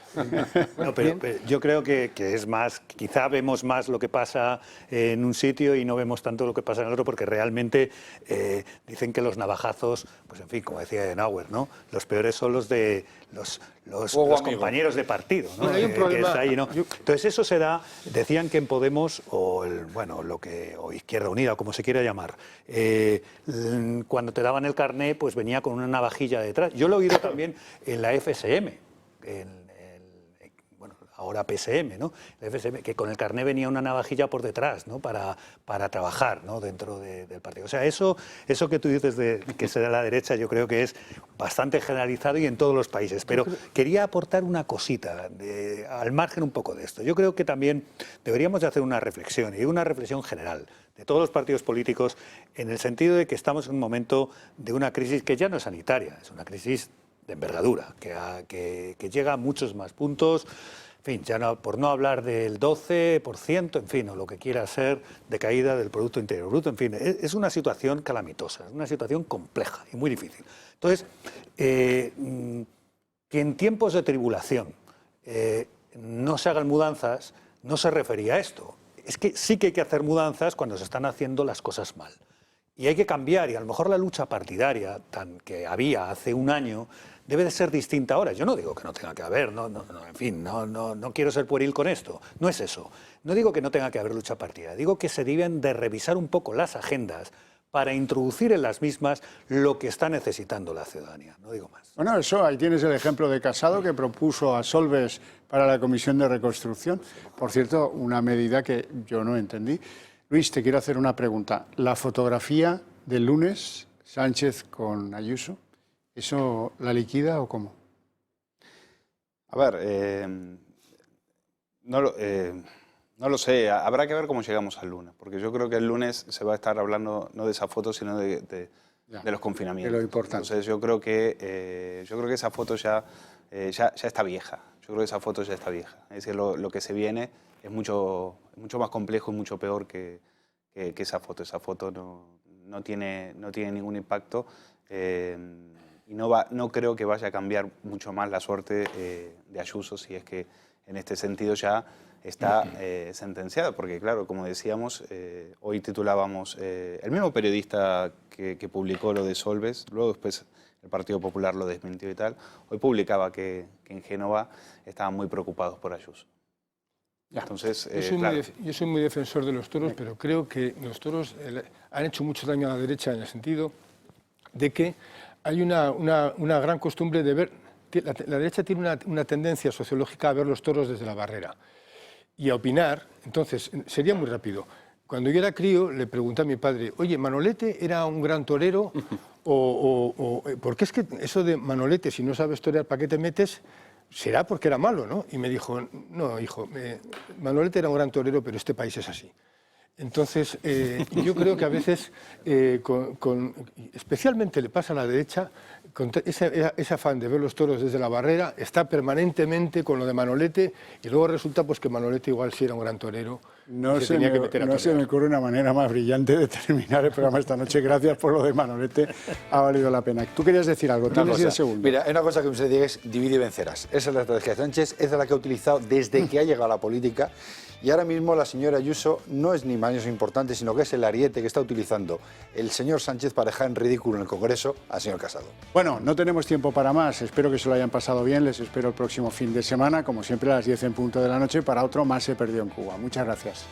No, pero yo creo que es más, quizá vemos más lo que pasa en un sitio y no vemos tanto lo que pasa en el otro, porque realmente dicen que los navajazos, pues en fin, como decía Adenauer, ¿no? Los peores son los de los compañeros de partido, ¿no? Bueno, hay un problema. Está ahí, ¿no? Entonces eso se da, decían que en Podemos o Izquierda Unida o como se quiera llamar, cuando te daban el carné, pues venía con una navajilla detrás. Yo lo he oído también en la FSM, ahora PSM, ¿no? La FSM, que con el carné venía una navajilla por detrás, ¿no? Para trabajar, ¿no? Dentro del partido. O sea, eso que tú dices de que se da a la derecha, yo creo que es bastante generalizado y en todos los países. Pero quería aportar una cosita, al margen un poco de esto. Yo creo que también deberíamos de hacer una reflexión, y una reflexión general, de todos los partidos políticos, en el sentido de que estamos en un momento de una crisis que ya no es sanitaria, es una crisis de envergadura, que llega a muchos más puntos. En fin, ya no, por no hablar del 12%, en fin, o lo que quiera ser, de caída del Producto Interior Bruto, en fin, es una situación calamitosa, es una situación compleja y muy difícil. Entonces, que en tiempos de tribulación no se hagan mudanzas, no se refería a esto. Es que sí que hay que hacer mudanzas cuando se están haciendo las cosas mal. Y hay que cambiar, y a lo mejor la lucha partidaria que había hace un año debe de ser distinta ahora. Yo no digo que no tenga que haber, en fin, no quiero ser pueril con esto, no es eso. No digo que no tenga que haber lucha partidaria, digo que se deben de revisar un poco las agendas para introducir en las mismas lo que está necesitando la ciudadanía, no digo más. Bueno, eso, ahí tienes el ejemplo de Casado, que propuso a Solbes para la Comisión de Reconstrucción. Por cierto, una medida que yo no entendí. Luis, te quiero hacer una pregunta. La fotografía del lunes, Sánchez con Ayuso, ¿eso la liquida o cómo? A ver, no lo sé. Habrá que ver cómo llegamos al lunes, porque yo creo que el lunes se va a estar hablando no de esa foto, sino de los confinamientos. De lo importante. Entonces yo creo que esa foto ya está vieja. Yo creo que esa foto ya está vieja. Es decir, lo que se viene es mucho más complejo y mucho peor que esa foto. Esa foto no tiene ningún impacto y no creo que vaya a cambiar mucho más la suerte de Ayuso si es que en este sentido ya está sentenciado, porque claro, como decíamos, hoy titulábamos, el mismo periodista que publicó lo de Solbes, luego después el Partido Popular lo desmintió y tal, hoy publicaba que en Génova estaban muy preocupados por Ayuso. Entonces, yo soy muy defensor de los toros, pero creo que los toros han hecho mucho daño a la derecha en el sentido de que hay una gran costumbre de ver, la derecha tiene una tendencia sociológica a ver los toros desde la barrera y a opinar. Entonces, sería muy rápido. Cuando yo era crío le pregunté a mi padre, oye, ¿Manolete era un gran torero? Porque es que eso de Manolete, si no sabes torear, ¿para qué te metes? Será porque era malo, ¿no? Y me dijo, no, hijo, Manolete era un gran torero, pero este país es así. Entonces, yo creo que a veces, especialmente le pasa a la derecha, con ese afán de ver los toros desde la barrera, está permanentemente con lo de Manolete, y luego resulta pues, que Manolete igual sí era un gran torero. No se me ocurre una manera más brillante de terminar el programa esta noche. Gracias por lo de Manolete, ha valido la pena. Tú querías decir algo, tienes 10 segundos. Mira, hay una cosa que usted dice es divide y vencerás. Esa es la estrategia de Sánchez, esa es la que ha utilizado desde que ha llegado a la política. Y ahora mismo la señora Ayuso no es ni más importante, sino que es el ariete que está utilizando el señor Sánchez para dejar en ridículo en el Congreso al señor Casado. Bueno, no tenemos tiempo para más. Espero que se lo hayan pasado bien. Les espero el próximo fin de semana, como siempre a las 10 en punto de la noche, para otro Más se perdió en Cuba. Muchas gracias.